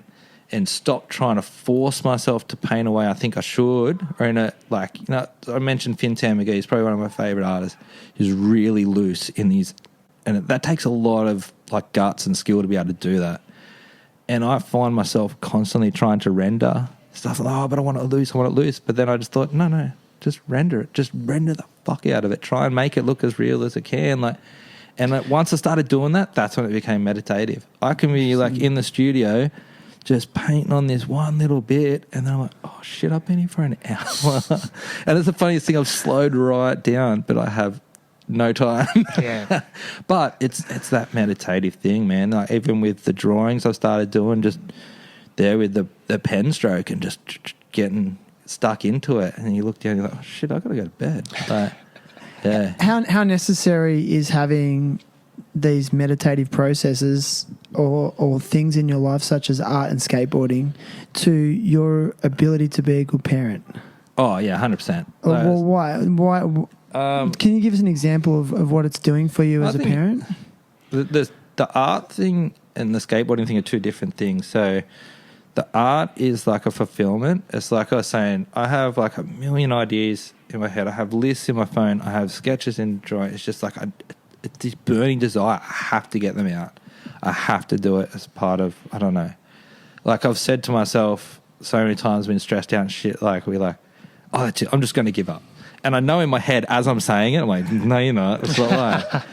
and stop trying to force myself to paint a way I think I should. Or in a, like, I mentioned Fintan McGee. He's probably one of my favourite artists. He's really loose in these, and that takes a lot of like guts and skill to be able to do that. And I find myself constantly trying to render stuff like, but I want it loose. But then I just thought, no, just render it. Just render the fuck out of it. Try and make it look as real as it can. Once I started doing that, that's when it became meditative. I can be like in the studio just painting on this one little bit, and then I'm like, oh shit, I've been here for an hour. And it's the funniest thing, I've slowed right down, but I have no time. Yeah. But it's that meditative thing, man. Like, even with the drawings I started doing, just there with the pen stroke and just getting stuck into it, and you look down and you're like, oh shit, I've got to go to bed. Like, yeah. How necessary is having these meditative processes or things in your life such as art and skateboarding to your ability to be a good parent? Oh yeah, 100%. Well, why can you give us an example of what it's doing for you as a parent? The art thing and the skateboarding thing are two different things. So the art is like a fulfillment. It's like I was saying, I have like a million ideas in my head. I have lists in my phone. I have sketches in drawing. It's just like it's this burning desire. I have to get them out. I have to do it as part of, I don't know. Like, I've said to myself so many times, been stressed out and shit, like, we're like, oh, that's it. I'm just going to give up. And I know in my head as I'm saying it, I'm like, no, you're not. It's not right.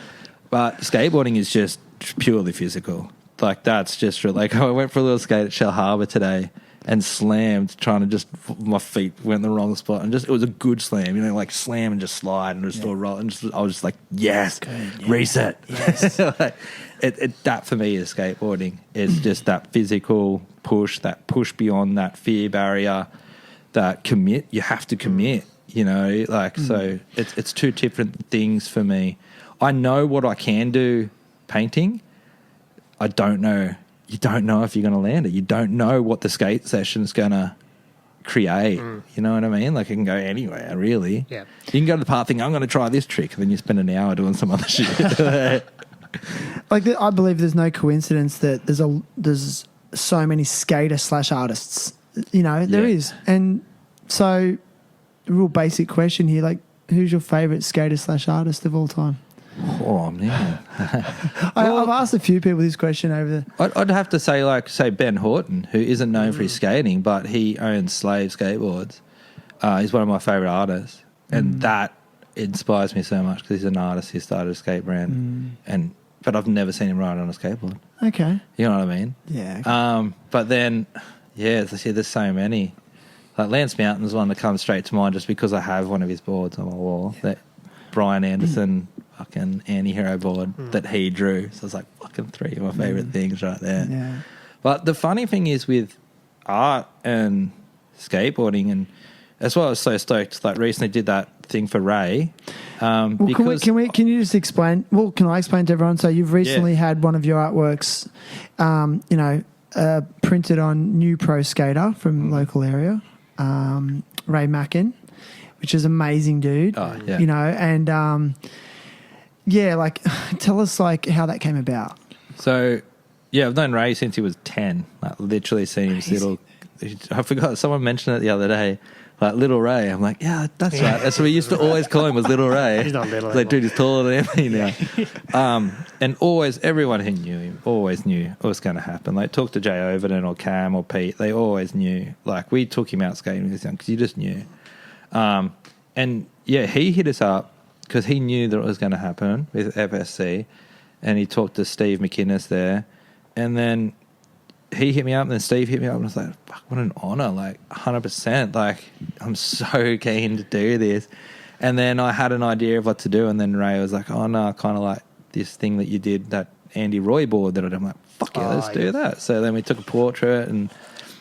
But skateboarding is just purely physical. Like, that's just like, I went for a little skate at Shell Harbour today and slammed, trying to just, my feet went in the wrong spot, and just, it was a good slam, like slam and just slide and just roll, and I was just like, yes, reset. Yes. Like, that for me is skateboarding. It's just that physical push, that push beyond that fear barrier, that commit. You have to commit, so it's two different things for me. I know what I can do painting. I don't know. You don't know if you're going to land it. You don't know what the skate session's going to create. You know what I mean? Like, it can go anywhere, really. Yeah. You can go to the part thinking, I'm going to try this trick, and then you spend an hour doing some other shit. Like, I believe there's no coincidence that there's so many skater/artists. There is. And so, real basic question here, like, who's your favourite skater/artist of all time? Oh, man. I've asked a few people this question over the... I'd have to say, Ben Horton, who isn't known for his skating, but he owns Slave Skateboards. He's one of my favourite artists. And that inspires me so much, because he's an artist. He started a skate brand. But I've never seen him ride on a skateboard. Okay. You know what I mean? Yeah. Okay. But then, there's so many. Like, Lance Mountain's one that comes straight to mind just because I have one of his boards on my wall. That Brian Anderson... fucking anti-hero board that he drew. So it's like fucking three of my favourite things right there. Yeah. But the funny thing is with art and skateboarding, and that's why I was so stoked. Like, recently did that thing for Ray. Because can you just explain? Well, can I explain to everyone? So you've recently had one of your artworks, printed on New Pro Skater from local area, Ray Mackin, which is amazing, dude. Oh, yeah. And tell us how that came about. So, I've known Ray since he was 10. Like, literally seen him little. I forgot, someone mentioned it the other day. Like Little Ray. I'm like, yeah, that's right. That's what we used to always call him, was Little Ray. He's not little It's like, anymore. dude, he's taller than me now. And always, everyone who knew him always knew what was going to happen. Like, talk to Jay Overton or Cam or Pete. They always knew. Like, we took him out skating when he was young because you just knew. And, yeah, he hit us up because he knew that it was going to happen with FSC. And he talked to Steve McInnes there. And then he hit me up, and then Steve hit me up, and I was like, fuck, what an honour, like 100%. Like, I'm so keen to do this. And then I had an idea of what to do, and then Ray was like, oh, no, kind of like this thing that you did, that Andy Roy board that I did. I'm like, fuck yeah, let's do that. So then we took a portrait and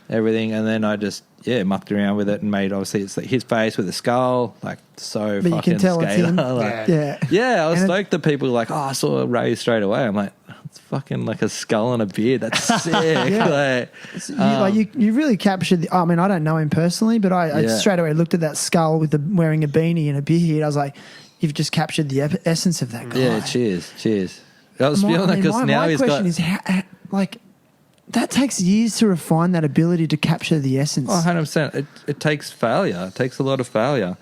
everything, and then I just, mucked around with it and made, obviously, it's like his face with a skull, like, so But fucking you can tell it's skater. him. Like, Yeah. I was And stoked that people were like, oh, I saw Ray straight away. I'm like, it's fucking like a skull and a beard. That's sick. You really captured the. I mean, I don't know him personally, but I straight away looked at that skull with the wearing a beanie and a beard. I was like, you've just captured the essence of that guy. Yeah, cheers. I was feeling that because now my he's question got. is, like, that takes years to refine that ability to capture the essence. Oh, 100%. It takes failure. It takes a lot of failure.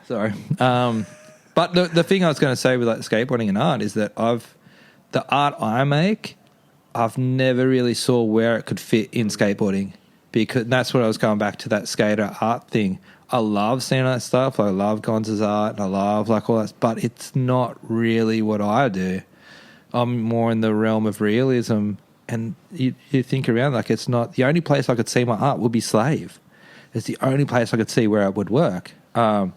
Sorry. But the thing I was going to say with like skateboarding and art is that the art I make, I've never really saw where it could fit in skateboarding, because that's what I was going back to, that skater art thing. I love seeing that stuff. I love Gonza's art. I love like all that, but it's not really what I do. I'm more in the realm of realism, and you think around, like, it's not the only place I could see my art would be Slave. It's the only place I could see where it would work. So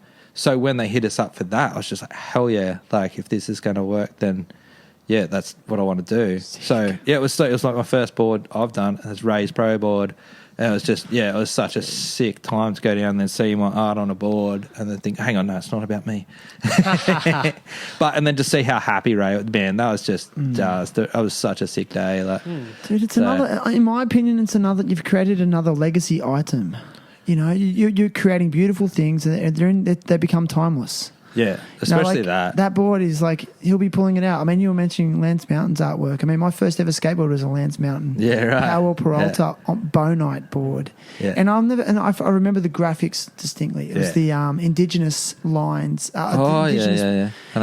when they hit us up for that, I was just like, hell yeah! Like, if this is going to work, then yeah, that's what I want to do. Sick. So yeah, it was like my first board I've done. It's Ray's Pro board, and it was just it was such a sick time to go down and then see my art on a board, and then think, hang on, no, it's not about me. And then to see how happy Ray, man, that was just it was such a sick day. Like, dude, it's another. In my opinion, it's another. You've created another legacy item. You know, you're creating beautiful things, and they become timeless. Yeah, especially That board is like, he'll be pulling it out. I mean, you were mentioning Lance Mountain's artwork. I mean, my first ever skateboard was a Lance Mountain. Yeah, right. Powell Peralta Bonite board. Yeah. And I remember the graphics distinctly. It was the indigenous lines. Yeah. I know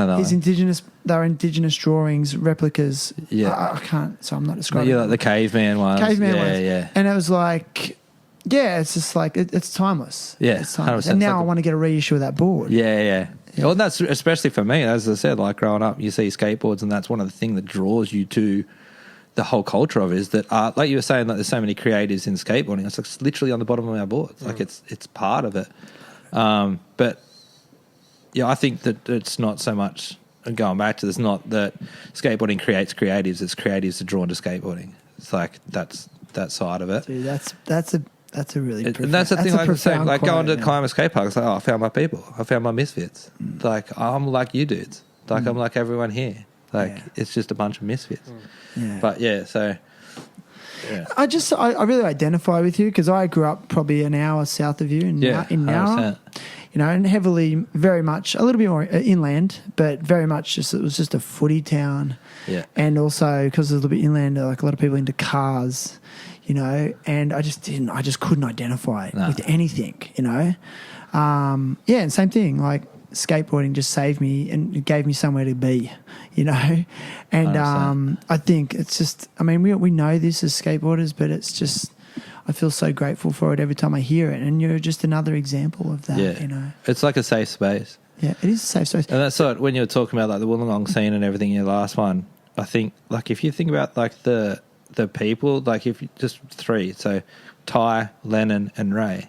that His one. they were indigenous drawings, replicas. Yeah. I can't, so I'm not describing Yeah, like the caveman ones. ones. Yeah. And it was like, yeah, it's just like, it's timeless. Yeah, it's timeless. 100%. And now It's like I want to get a reissue of that board. Yeah. Well, that's especially for me, as I said, like growing up, you see skateboards, and that's one of the things that draws you to the whole culture of it, is that art, like you were saying, like there's so many creatives in skateboarding. It's like literally on the bottom of our boards. Like it's part of it. But yeah, I think that it's not so much, and going back to this, not that skateboarding creates creatives, it's creatives are drawn to skateboarding. It's like that's that side of it. Dude, that's a really and that's the thing, like I'm saying, like going to climb a skate park, it's like, oh, I found my people, I found my misfits. Like, I'm like you dudes, like I'm like everyone here, like it's just a bunch of misfits. But I really identify with you because I grew up probably an hour south of you in Nowra, you know, and very much a little bit more inland, but very much it was just a footy town. Yeah. And also because there's a little bit inland, like a lot of people into cars, you know, and I just couldn't identify with anything, you know. And same thing, like skateboarding just saved me and it gave me somewhere to be, you know. And I think it's just, I mean, we know this as skateboarders, but it's just, I feel so grateful for it every time I hear it. And you're just another example of that, you know. It's like a safe space. Yeah, it is a safe space. And that's what, when you were talking about like the Wollongong scene and everything in your last one, I think like if you think about like the people, like if you just three, so Ty, Lennon and Ray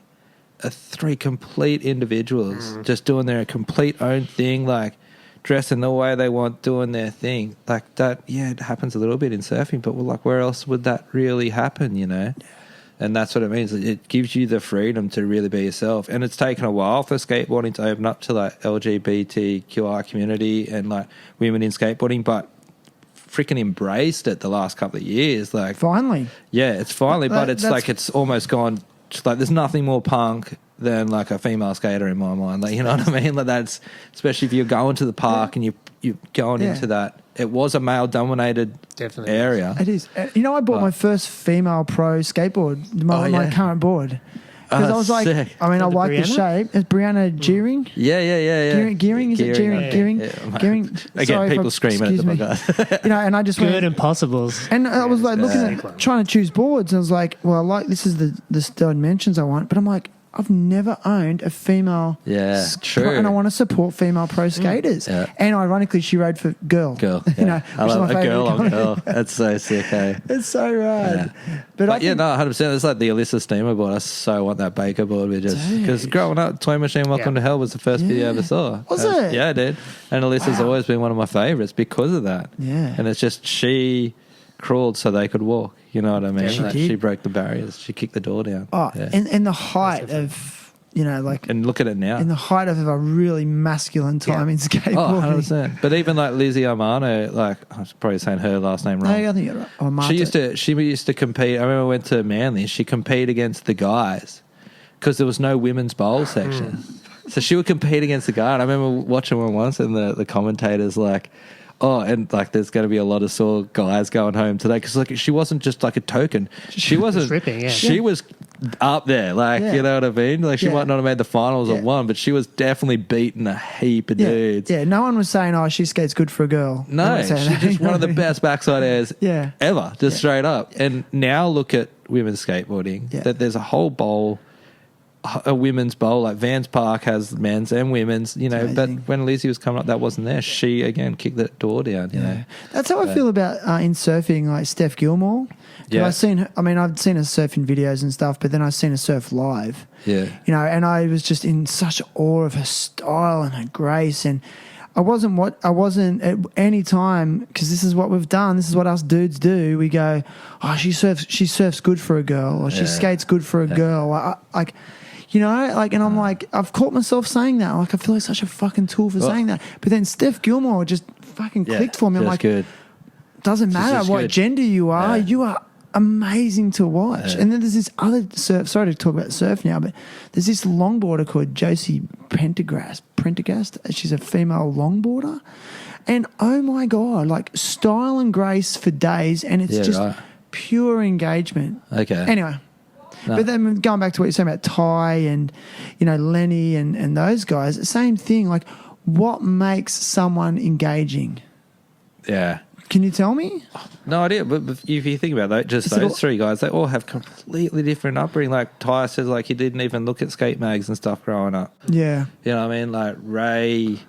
are three complete individuals just doing their complete own thing, like dressing the way they want, doing their thing like that. Yeah, it happens a little bit in surfing, but like where else would that really happen, you know? And that's what it means. It gives you the freedom to really be yourself. And it's taken a while for skateboarding to open up to like LGBTQI community and like women in skateboarding, but freaking embraced it the last couple of years. Like finally. Yeah, it's finally, but it's like it's almost gone, like there's nothing more punk than like a female skater in my mind. Like, you know what I mean? Like that's, especially if you're going to the park and you're going into that. It was a male-dominated area. It is. You know, I bought my first female pro skateboard, my current board. Because I was like, sick. I mean, I like the Brianna? shape. It's Brianna Gearing. Yeah. Gearing, is it Gearing? yeah. Gearing, Yeah. Gearing. Again, Sorry if people I- screaming at the excuse me. podcast. And I just Good went, impossibles. and I was like looking Sick one. at trying to choose boards, and I was like, well, I like this is the dimensions I want, but I'm like, I've never owned a female. Yeah, true. And I want to support female pro skaters. Yeah. And ironically, she rode for girl. Girl. You Yeah. know, I which is love my a girl favourite on comment. girl. That's so sick, hey? It's so rad. Yeah. But I But yeah, think, no, 100%. It's like the Alyssa Steamer board. I so want that Baker board. Because growing up, Toy Machine Welcome Yeah. to Hell was the first video I ever saw. Was it? Yeah, I did. And Alyssa's Wow. always been one of my favourites because of that. Yeah. And it's just she crawled so they could walk. You know what I mean? She Like, did. she broke the barriers. She kicked the door down. oh, Yeah. and the height of, you know, like, And look at it now. in the height of a really masculine time in Oh, skateboarding. 100%. But even like Lizzie Armano, like, I was probably saying her last name No, wrong. I think you're right. Oh, Marta. She used to compete. I remember I went to Manly. She competed against the guys because there was no women's bowl section. So she would compete against the guy. And I remember watching one once, and the commentators like, oh, and like there's going to be a lot of sore guys going home today because like she wasn't just like a token. She wasn't ripping, yeah. She was up there, like Yeah. you know what I mean. Like she Yeah. might not have made the finals Yeah. or won, but she was definitely beating a heap of yeah. dudes. Yeah, no one was saying, oh, she skates good for a girl. No No, one was saying she's that. just one of the best backside airs Yeah. ever, just straight up. And now look at women's skateboarding. Yeah. That there's a whole bowl, a women's bowl. Like Vans Park has men's and women's. You know, but amazing. when Lizzie was coming up, that wasn't there. She again kicked that door down. You know, That's how I feel about in surfing, like Steph Gilmore. 'Cause Yeah. I've seen her surfing videos and stuff, but then I've seen her surf live. yeah, You know, and I was just in such awe of her style and her grace. And I wasn't at any time, because this is what we've done. This is what us dudes do. We go, oh, she surfs good for a girl, or she Yeah. skates good for a girl. You know, like, and I'm like, I've caught myself saying that. Like, I feel like such a fucking tool for Well- saying that. But then Steph Gilmore just fucking clicked for me. I'm That's like, good. doesn't matter just what good. gender you are, Yeah. you are amazing to watch. Yeah. And then there's this other surf. Sorry to talk about surf now, but there's this longboarder called Josie Prendergast. She's a female longboarder, and oh my god, like style and grace for days, and it's Yeah, just right. pure engagement. Okay. Anyway. No. But then going back to what you're saying about Ty and, you know, Lenny and those guys, same thing. Like, what makes someone engaging? Yeah. Can you tell me? No idea, but if you think about that, just Is it those all- three guys, they all have completely different upbringing. Like Ty says, like he didn't even look at skate mags and stuff growing up. Yeah. You know what I mean? Like Ray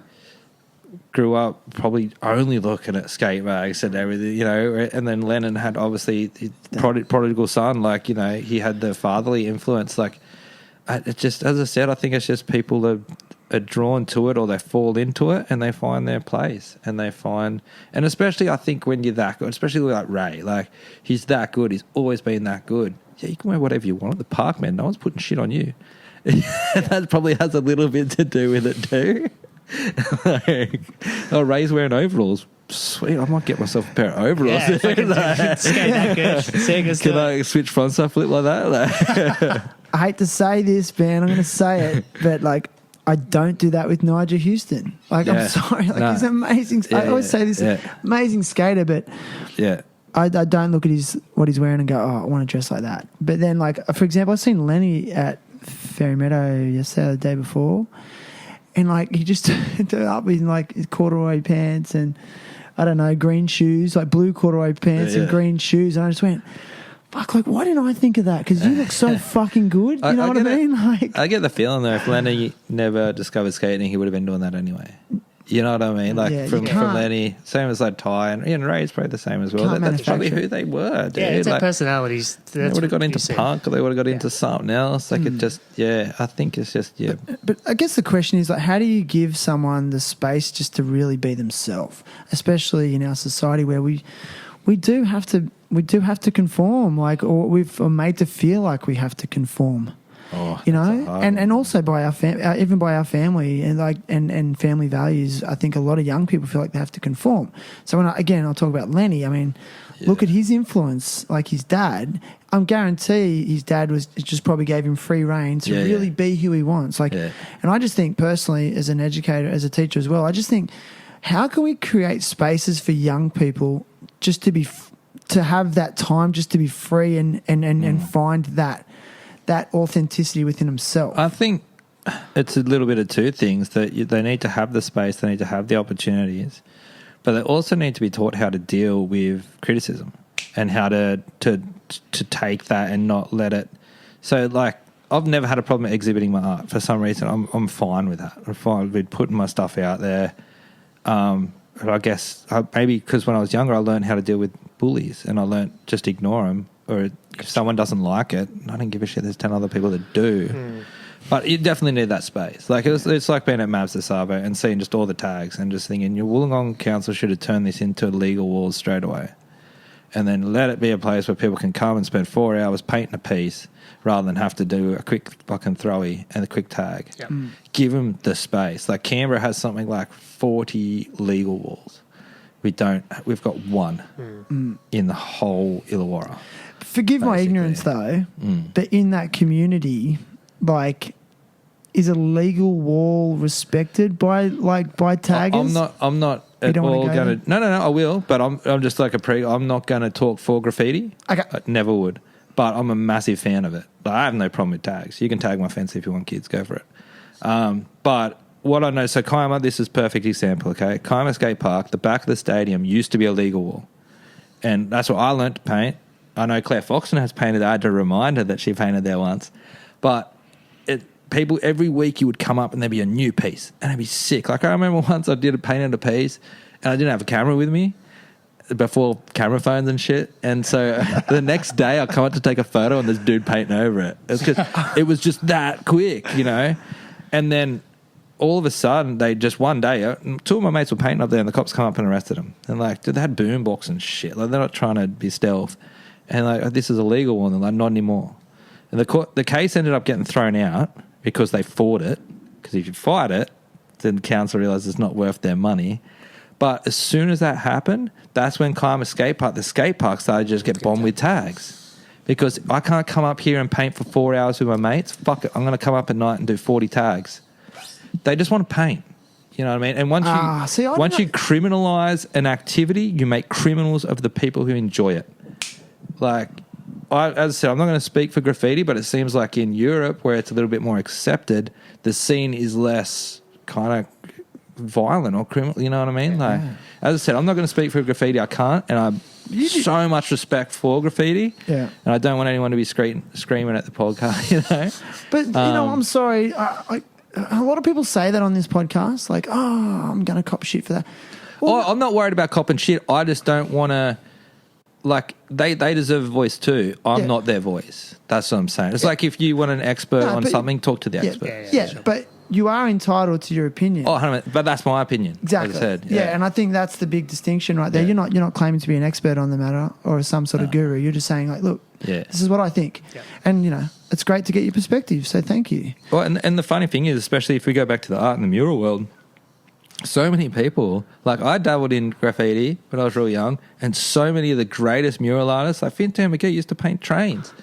grew up probably only looking at skate mags and everything, you know, and then Lennon had obviously prodigal son, like, you know, he had the fatherly influence. Like, it just, as I said, I think it's just people are drawn to it, or they fall into it and they find their place, and especially I think when you're that good, especially like Ray, like he's that good, he's always been that good. Yeah, you can wear whatever you want at the park, man. No one's putting shit on you. That probably has a little bit to do with it too. Like, oh, Ray's wearing overalls. Sweet, I might get myself a pair of overalls. Yeah, fucking skate that good. Sick as Can fuck. I switch front side flip like that? Like, I hate to say this, man. I'm going to say it, but like, I don't do that with Nigel Houston. Like, Yeah. I'm sorry. Like, No. he's amazing. I Yeah, always say this, yeah. amazing skater, but yeah, I don't look at what he's wearing and go, oh, I want to dress like that. But then, like, for example, I've seen Lenny at Fairy Meadow yesterday, the day before, and like he just turned up in like his corduroy pants and I don't know, green shoes, like blue corduroy pants and Yeah. green shoes, and I just went, fuck, like, why didn't I think of that? Because you look so fucking good. You know what I get it. mean? Like, I get the feeling though, if Lenny never discovered skating, he would have been doing that anyway. You know what I mean? Like Yeah, you from can't- Lenny, same as like Ty and Ray's probably the same as well. Can't That's probably manufacture who they were, dude. Yeah, it's their Like, personalities. they That's would have got what into you see. punk, or they would have got into something else. Like it just, yeah, I think it's just, yeah. But I guess the question is, like, how do you give someone the space just to really be themselves, especially in our society where we do have to conform, like, or we're made to feel like we have to conform. Oh, You that's a know, hard and one. also by our even by our family and like and family values. I think a lot of young people feel like they have to conform. So when I'll talk about Lenny. I mean, look at his influence, like his dad. I'm guarantee his dad just probably gave him free rein to Yeah, really yeah. be who he wants. Like, Yeah. and I just think personally, as an educator, as a teacher as well, I just think, how can we create spaces for young people just to be to have that time just to be free and find that authenticity within himself? I think it's a little bit of two things, that they need to have the space, they need to have the opportunities, but they also need to be taught how to deal with criticism and how to take that and not let it. So, like, I've never had a problem exhibiting my art. For some reason, I'm fine with that. I'm fine with putting my stuff out there. I guess maybe because when I was younger, I learned how to deal with bullies, and I learned just ignore them. Or if someone doesn't like it, I don't give a shit. There's 10 other people that do. But you definitely need that space. Like it's like being at Mavs de Savo and seeing just all the tags and just thinking your Wollongong Council should have turned this into legal walls straight away, and then let it be a place where people can come and spend 4 hours painting a piece rather than have to do a quick fucking throwy and a quick tag. Yep. Give them the space. Like Canberra has something like 40 legal walls. We've got one in the whole Illawarra. Forgive my basically. ignorance, though, but in that community, like, is a legal wall respected by taggers? I'm not You at don't wanna all go going to. No, I will, but I'm just like I'm not going to talk for graffiti. Okay. I never would, but I'm a massive fan of it. Like, I have no problem with tags. You can tag my fence if you want, kids. Go for it. But what I know, so Kaima, this is a perfect example. Okay, Kaima Skate Park, the back of the stadium used to be a legal wall, and that's what I learnt to paint. I know Claire Foxton has painted. I had to remind her that she painted there once, but. People every week you would come up and there'd be a new piece and it'd be sick. Like I remember once I painted a piece and I didn't have a camera with me before camera phones and shit. And so the next day I come up to take a photo and there's dude painting over it. It was just that quick, you know. And then all of a sudden one day, two of my mates were painting up there and the cops come up and arrested them. And like, dude, they had boombox and shit. Like they're not trying to be stealth. And like, this is illegal. And they're like, not anymore. And the case ended up getting thrown out because they fought it. Because if you fight it, then the council realised it's not worth their money. But as soon as that happened, that's when the skate park started to just get bombed with tags. Because I can't come up here and paint for 4 hours with my mates. Fuck it, I'm going to come up at night and do 40 tags. They just want to paint. You know what I mean? And once you criminalise an activity, you make criminals of the people who enjoy it. Like... as I said, I'm not going to speak for graffiti, but it seems like in Europe, where it's a little bit more accepted, the scene is less kind of violent or criminal. You know what I mean? Like, as I said, I'm not going to speak for graffiti. I can't, and I have so much respect for graffiti. Yeah, and I don't want anyone to be screaming at the podcast. You know, but you know, I'm sorry. A lot of people say that on this podcast, like, "Oh, I'm going to cop shit for that." Well, I'm not worried about copping shit. I just don't want to. Like, they deserve a voice too. I'm not their voice. That's what I'm saying. It's like if you want an expert on something, talk to the expert. Sure. But you are entitled to your opinion. 100%, but that's my opinion. Exactly. As I said. Yeah, and I think that's the big distinction right there. Yeah. You're not claiming to be an expert on the matter or some sort of guru. You're just saying, like, look, this is what I think. Yeah. And, you know, it's great to get your perspective, so thank you. Well, and the funny thing is, especially if we go back to the art and the mural world, so many people, like I dabbled in graffiti when I was real young, and so many of the greatest mural artists, like Fintan McGee, used to paint trains.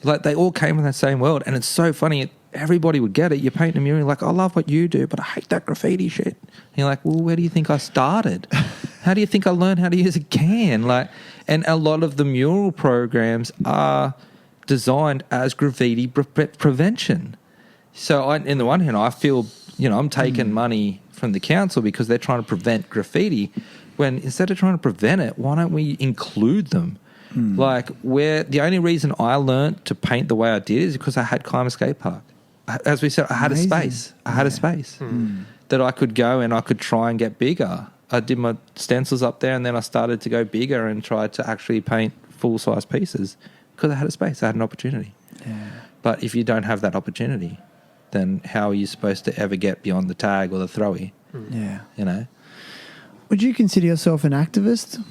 Like they all came from that same world, and it's so funny. Everybody would get it. You paint a mural, like, I love what you do, but I hate that graffiti shit. And you're like, well, where do you think I started? How do you think I learned how to use a can? Like, and a lot of the mural programs are designed as graffiti prevention. So in the one hand, I feel, you know, I'm taking money from the council because they're trying to prevent graffiti, when instead of trying to prevent it, why don't we include them? Like, where the only reason I learnt to paint the way I did is because I had Climate Skate Park. As we said, I had a space. I had a space that I could go and I could try and get bigger. I did my stencils up there, and then I started to go bigger and tried to actually paint full-size pieces because I had a space. I had an opportunity. Yeah. But if you don't have that opportunity, then how are you supposed to ever get beyond the tag or the throwy? Yeah. You know? Would you consider yourself an activist?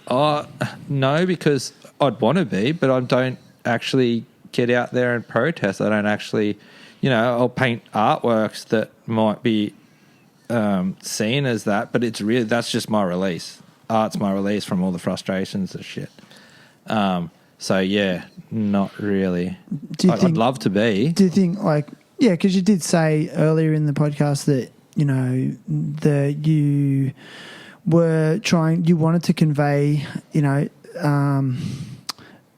No, because I'd want to be, but I don't actually get out there and protest. I don't actually, you know, I'll paint artworks that might be seen as that, but it's really, that's just my release. Art's my release from all the frustrations and shit. So, yeah, not really. I'd love to be. Do you think, like, yeah, because you did say earlier in the podcast that, you know, that you were you wanted to convey, you know,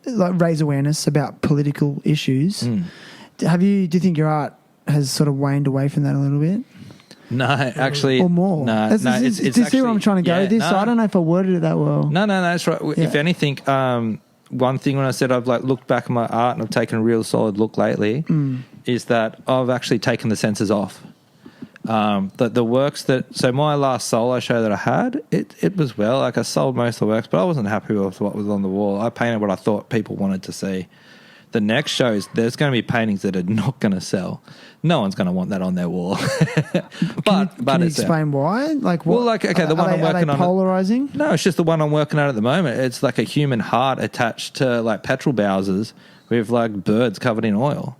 like raise awareness about political issues. Do you think your art has sort of waned away from that a little bit? No, actually, or more? No, It's do you see where I'm trying to go with this? So I don't know if I worded it that well. No, that's right. Yeah. If anything, one thing when I said I've like looked back at my art and I've taken a real solid look lately, is that I've actually taken the censors off. The works so my last solo show that I had, it was well, like I sold most of the works, but I wasn't happy with what was on the wall. I painted what I thought people wanted to see. The next shows, there's going to be paintings that are not going to sell. No one's going to want that on their wall. Can you explain why? Like, what? Well, like, okay, the one I'm working on. Polarizing? No, it's just the one I'm working on at the moment. It's like a human heart attached to like petrol bowsers with like birds covered in oil.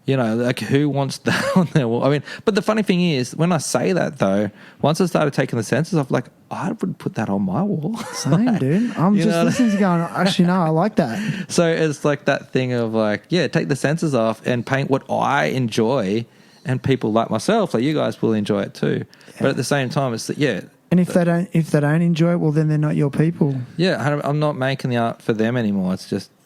You know, like who wants that on their wall? I mean, but the funny thing is, when I say that though, once I started taking the censors off, like I would put that on my wall. Same, dude. I'm just listening to going, actually, no, I like that. So it's like that thing of like, yeah, take the censors off and paint what I enjoy, and people like myself, like you guys will enjoy it too. Yeah. But at the same time, it's yeah. And if they don't enjoy it, well, then they're not your people. Yeah, I'm not making the art for them anymore.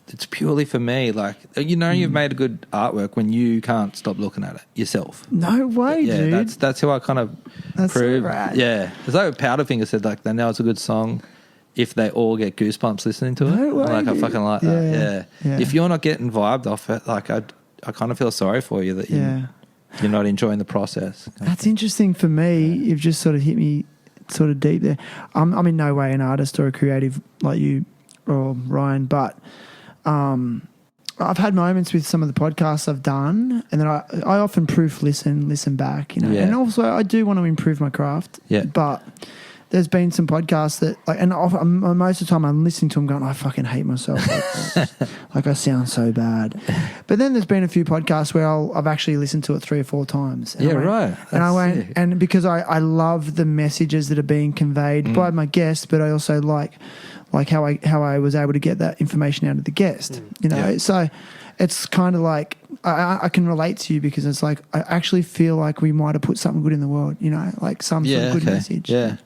It's purely for me. Like, you've made a good artwork when you can't stop looking at it yourself. No way, dude. Yeah, that's who I kind of prove. So rad. Yeah. It's like Powderfinger said, like, they know it's a good song if they all get goosebumps listening to it. No way, like, dude. I fucking like that. Yeah. If you're not getting vibed off it, like, I kind of feel sorry for you that you're not enjoying the process. That's interesting for me. You've just sort of hit me sort of deep there. I'm in no way an artist or a creative like you or Ryan, but I've had moments with some of the podcasts I've done, and then I often listen back, and also I do want to improve my craft. Yeah. But there's been some podcasts that, like, and most of the time I'm listening to them going, I fucking hate myself. Like I sound so bad. But then there's been a few podcasts where I've actually listened to it 3 or 4 times. And right. And I went, and because I love the messages that are being conveyed by my guests, but I also like how I was able to get that information out of the guest, So it's kind of like I can relate to you because it's like I actually feel like we might have put something good in the world, like some sort of good message. Yeah.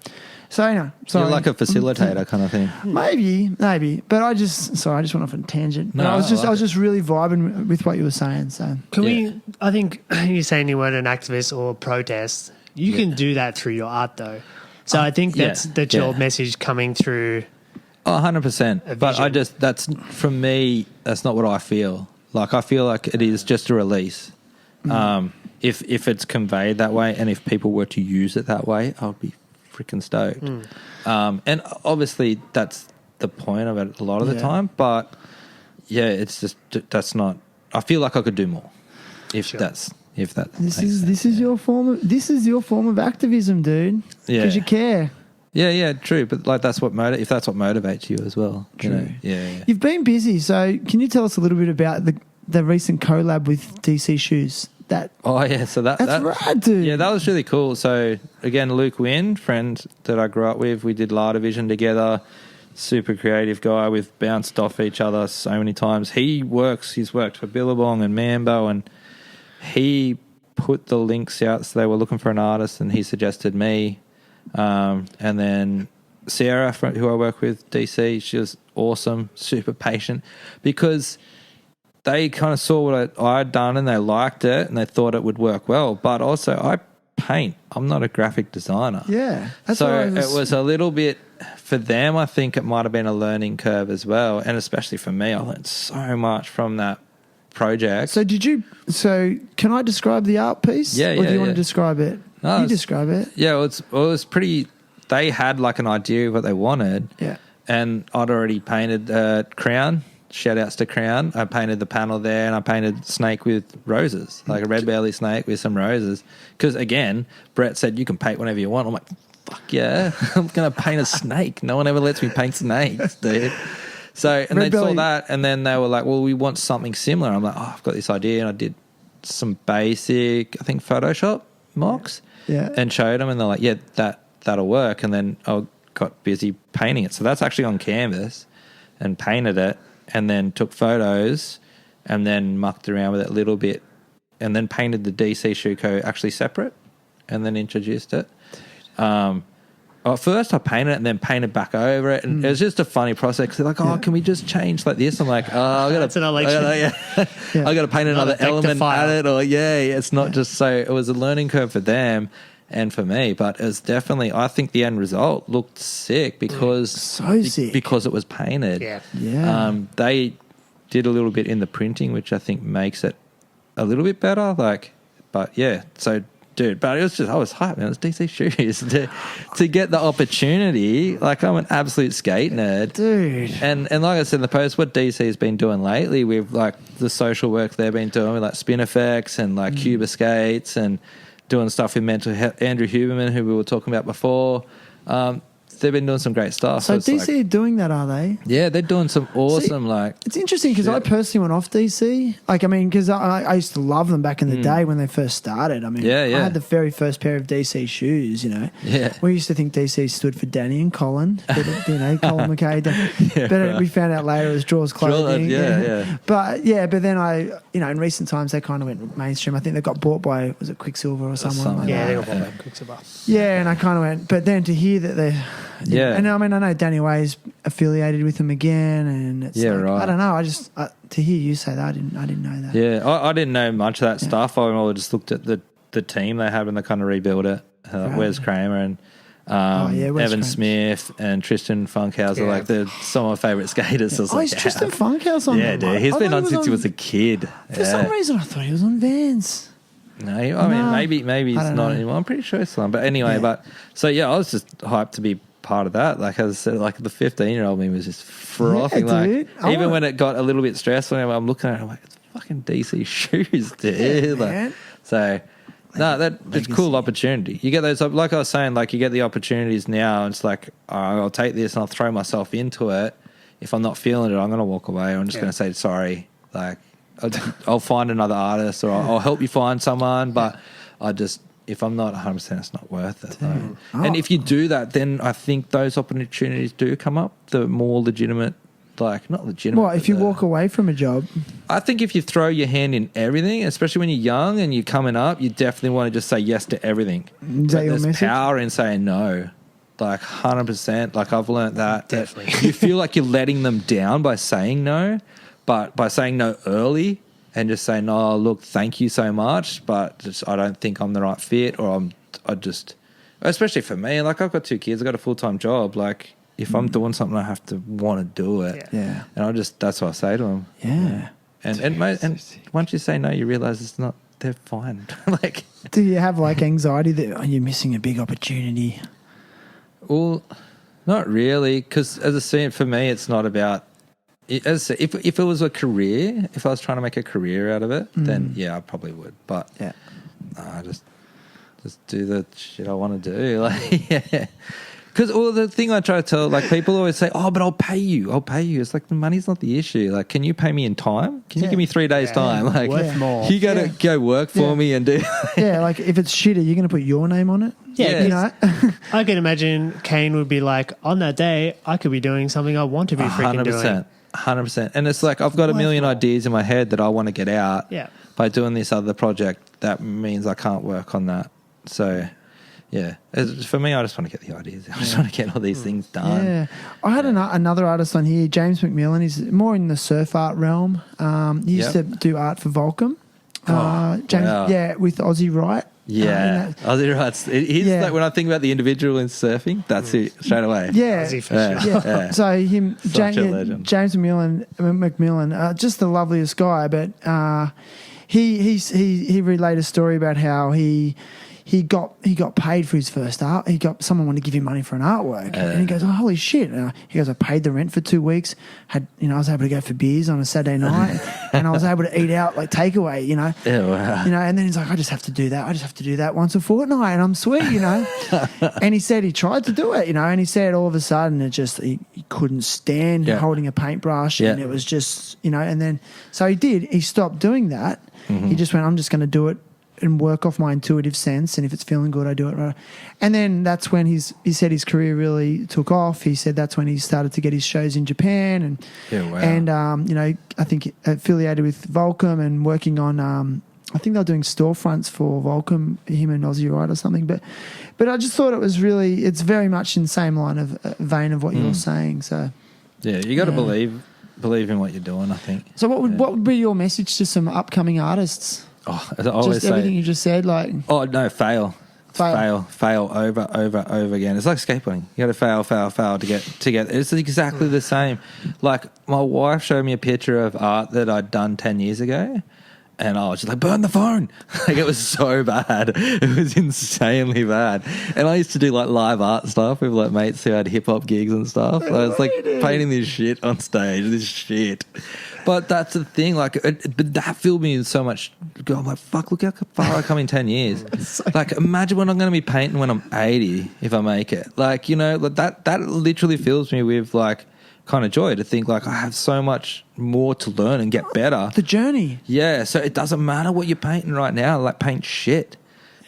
So you're like a facilitator kind of thing. Maybe, but I just went off on a tangent. No, I was just really vibing with what you were saying. So can we? I think you're saying you weren't an activist or protest. You can do that through your art, though. So I think that's your message coming through. 100%. But that's from me. That's not what I feel. Like I feel like it is just a release. If it's conveyed that way, and if people were to use it that way, I would be freaking stoked. And obviously that's the point of it a lot of the time. But it's just that's not. I feel like I could do more. This is your form of activism, dude. Yeah, because you care. Yeah, true. But like that's what if that's what motivates you as well. True. Yeah. You've been busy, so can you tell us a little bit about the recent collab with DC Shoes? So that's rad, dude. Yeah, that was really cool. So again, Luke Wynn, friend that I grew up with, we did Lar Division together. Super creative guy. We've bounced off each other so many times. He's worked for Billabong and Mambo, and he put the links out. So they were looking for an artist, and he suggested me. And then Sarah, who I work with, DC, she was awesome, super patient, because they kind of saw what I'd done and they liked it and they thought it would work well. But also I paint. I'm not a graphic designer. Yeah. So it was a little bit, for them, I think it might have been a learning curve as well. And especially for me, I learned so much from that project. So can I describe the art piece? Yeah, Or do you want to describe it? No, you describe it. Yeah, it was pretty. They had like an idea of what they wanted. Yeah. And I'd already painted Crown. Shout outs to Crown. I painted the panel there, and I painted snake with roses, like a red belly snake with some roses. Because again, Brett said you can paint whatever you want. I'm like, fuck yeah, I'm gonna paint a snake. No one ever lets me paint snakes, dude. So and they saw that, and then they were like, well, we want something similar. I'm like, I've got this idea, and I did some basic, I think, Photoshop mocks. Yeah. And showed them, and they're like, yeah, that'll work. And then I got busy painting it. So that's actually on canvas, and painted it, and then took photos, and then mucked around with it a little bit, and then painted the DC Shoe Co. actually separate, and then introduced it. at first I painted it and then painted back over it, and it was just a funny process. 'Cause they're like, oh, can we just change like this? I'm like, oh, I got to paint another element at it, or it's not just so. It was a learning curve for them and for me, but it was definitely. I think the end result looked sick because sick because it was painted. They did a little bit in the printing, which I think makes it a little bit better. So. Dude, but it was just, I was hyped, man. It was DC shoes to get the opportunity. Like, I'm an absolute skate nerd. Dude. And like I said in the post, what DC's been doing lately with, like, the social work they've been doing with, like, Spin Effects and, like, Cuba Skates and doing stuff with mental health. Andrew Huberman, who we were talking about before, they've been doing some great stuff. So DC are doing that, are they? Yeah, they're doing some awesome, It's interesting because I personally went off DC. Like, I mean, because I used to love them back in the day when they first started. I mean, I had the very first pair of DC shoes, you know. Yeah. We used to think DC stood for Danny and Colin, but, Colin McKay. We found out later it was Draws Clothing. But then in recent times, they kind of went mainstream. I think they got bought by, was it Quicksilver or someone like that? They got bought by Quicksilver. Yeah, and I kind of went, but then to hear that they're... Yeah, and I mean, I know Danny Way's affiliated with them again, and it's I don't know. To hear you say that, I didn't know that. Yeah, I didn't know much of that stuff. I just looked at the team they had when they kind of rebuilt it. Wes Kramer and Evan Smith and Tristan Funkhauser, like they're some of my favourite skaters. Is Tristan Funkhauser on? Yeah, dude, he's been on since he was a kid. For some reason, I thought he was on Vans. No, I mean maybe he's not anymore. I'm pretty sure he's on. But anyway, I was just hyped to be part of that. Like as I said, like the 15-year-old me was just frothing. Even when it got a little bit stressful, I'm looking at it, I'm like, it's fucking DC shoes, dude. It's a cool opportunity. You get those, like I was saying, like you get the opportunities now, and it's like, I'll take this and I'll throw myself into it. If I'm not feeling it, I'm going to walk away. I'm just going to say sorry. Like I'll find another artist, or I'll help you find someone, but if I'm not 100%, it's not worth it. And if you do that, then I think those opportunities do come up, the more legitimate, like not legitimate. Well, if you walk away from a job. I think if you throw your hand in everything, especially when you're young and you're coming up, you definitely want to just say yes to everything. Is that your message? There's power in saying no. Like 100%. Like I've learned that. Definitely. You feel like you're letting them down by saying no, but by saying no early, and just saying, "No, look, thank you so much, but I don't think I'm the right fit," or especially for me, like I've got 2 kids, I've got a full-time job. Like if I'm doing something, I have to want to do it. Yeah. And that's what I say to them. Yeah. And once you say no, you realize they're fine. Like, do you have like anxiety that you're missing a big opportunity? Well, not really, because as I said, for me, it's not about. As I said, if it was a career, if I was trying to make a career out of it, then I probably would. But I just do the shit I want to do. Like, because the thing I try to tell, like people always say, "Oh, but I'll pay you. It's like the money's not the issue. Like, can you pay me in time? Can you give me 3 days time? Like, worth more. You got to go work for me and do. Like if it's shitty, you're going to put your name on it. Yeah, you know. I can imagine Kane would be like, on that day, I could be doing something I want to be freaking doing. 100%. And it's like I've got a million ideas in my head that I want to get out. Yeah. By doing this other project, that means I can't work on that. So, for me, I just want to get the ideas. I just want to get all these things done. Yeah. I had another artist on here, James Mcmillan. He's more in the surf art realm. He used to do art for Volcom. James, with Aussie Wright. Yeah, Aussie Wright's. He's like when I think about the individual in surfing, that's it straight away. Yeah, Aussie for sure. Yeah. So James Mcmillan, just the loveliest guy. But he relayed a story about how he got paid for his first art. Someone wanted to give him money for an artwork, and he goes, "Oh, holy shit!" He goes, "I paid the rent for 2 weeks. I was able to go for beers on a Saturday night, and I was able to eat out like takeaway, Yeah, wow. And then he's like, I just have to do that once a fortnight, and I'm sweet, And he said he tried to do it, and he said all of a sudden he couldn't stand holding a paintbrush, and it was just, and then so he did. He stopped doing that. He just went, I'm just going to do it and work off my intuitive sense, and if it's feeling good, I do it right. And then that's when he said his career really took off. He said that's when he started to get his shows in Japan, and I think affiliated with Volcom and working on I think they're doing storefronts for Volcom, him and Aussie Ride or something. But I just thought it was really, it's very much in the same line of vein of what you're saying. So yeah, you got to believe in what you're doing, I think. So what would be your message to some upcoming artists? Oh, as I always Just say, everything you just said, like fail over again. It's like skateboarding. You got to fail to get. It's exactly the same. Like my wife showed me a picture of art that I'd done 10 years ago, and I was just like, burn the phone. Like it was so bad. It was insanely bad. And I used to do like live art stuff with like mates who had hip hop gigs and stuff. I was like painting this shit on stage, this shit. But that's the thing, like, but that filled me with so much. I'm like, fuck, look how far I come in 10 years. Like, imagine what I'm going to be painting when I'm 80 if I make it. Like, you know, like that literally fills me with, like, kind of joy to think, like, I have so much more to learn and get better. the journey. Yeah, so it doesn't matter what you're painting right now, like, paint shit.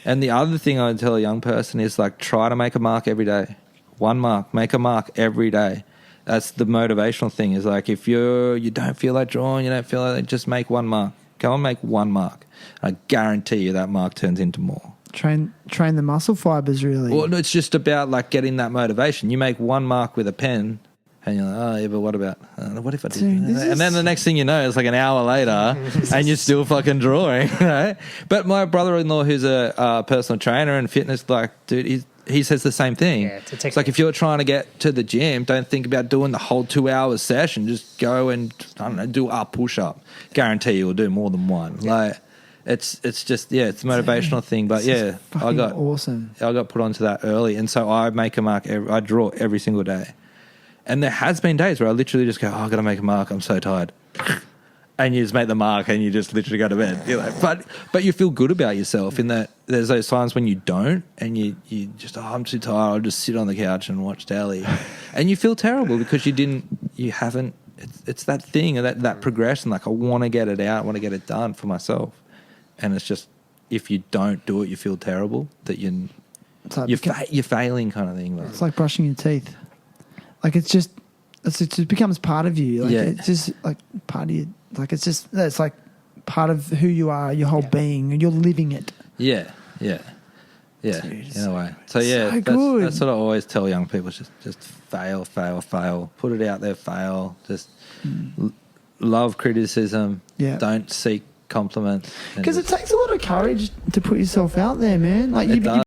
And the other thing I would tell a young person is, like, try to make a mark every day. One mark, make a mark every day. That's the motivational thing, is like if you don't feel like drawing, you don't feel like, just make one mark. Go and make one mark. I guarantee you that mark turns into more. Train the muscle fibers, really. Well, no, it's just about like getting that motivation. You make one mark with a pen and you're like, oh yeah, but what about, what if I did that? And then the next thing you know, it's like an hour later and you're still fucking drawing, right? But my brother-in-law, who's a personal trainer and fitness, like, dude, he says the same thing. Yeah, it's like if you're trying to get to the gym, don't think about doing the whole 2 hours session. Just go and, I don't know, do a push-up. Guarantee you'll do more than one. Yeah. Like, it's just, yeah, it's a motivational thing. But yeah, awesome. I got put onto that early. And so I make a mark, I draw every single day. And there has been days where I literally just go, oh, I got to make a mark. I'm so tired. And you just make the mark and you just literally go to bed. You're like, but you feel good about yourself in that there's those times when you don't and you just, oh, I'm too tired. I'll just sit on the couch and watch telly. And you feel terrible because you haven't, it's that thing, that progression. Like, I want to get it out. I want to get it done for myself. And it's just, if you don't do it, you feel terrible that you're failing kind of thing. Like. It's like brushing your teeth. Like it just becomes part of you. Like it's just like part of you. Like it's like part of who you are, your whole being, and you're living it. Yeah. Dude, in a way. So yeah, good. That's what I always tell young people: just fail. Put it out there, fail. Just love criticism. Yeah. Don't seek compliments. Because it takes a lot of courage to put yourself out there, man. Like you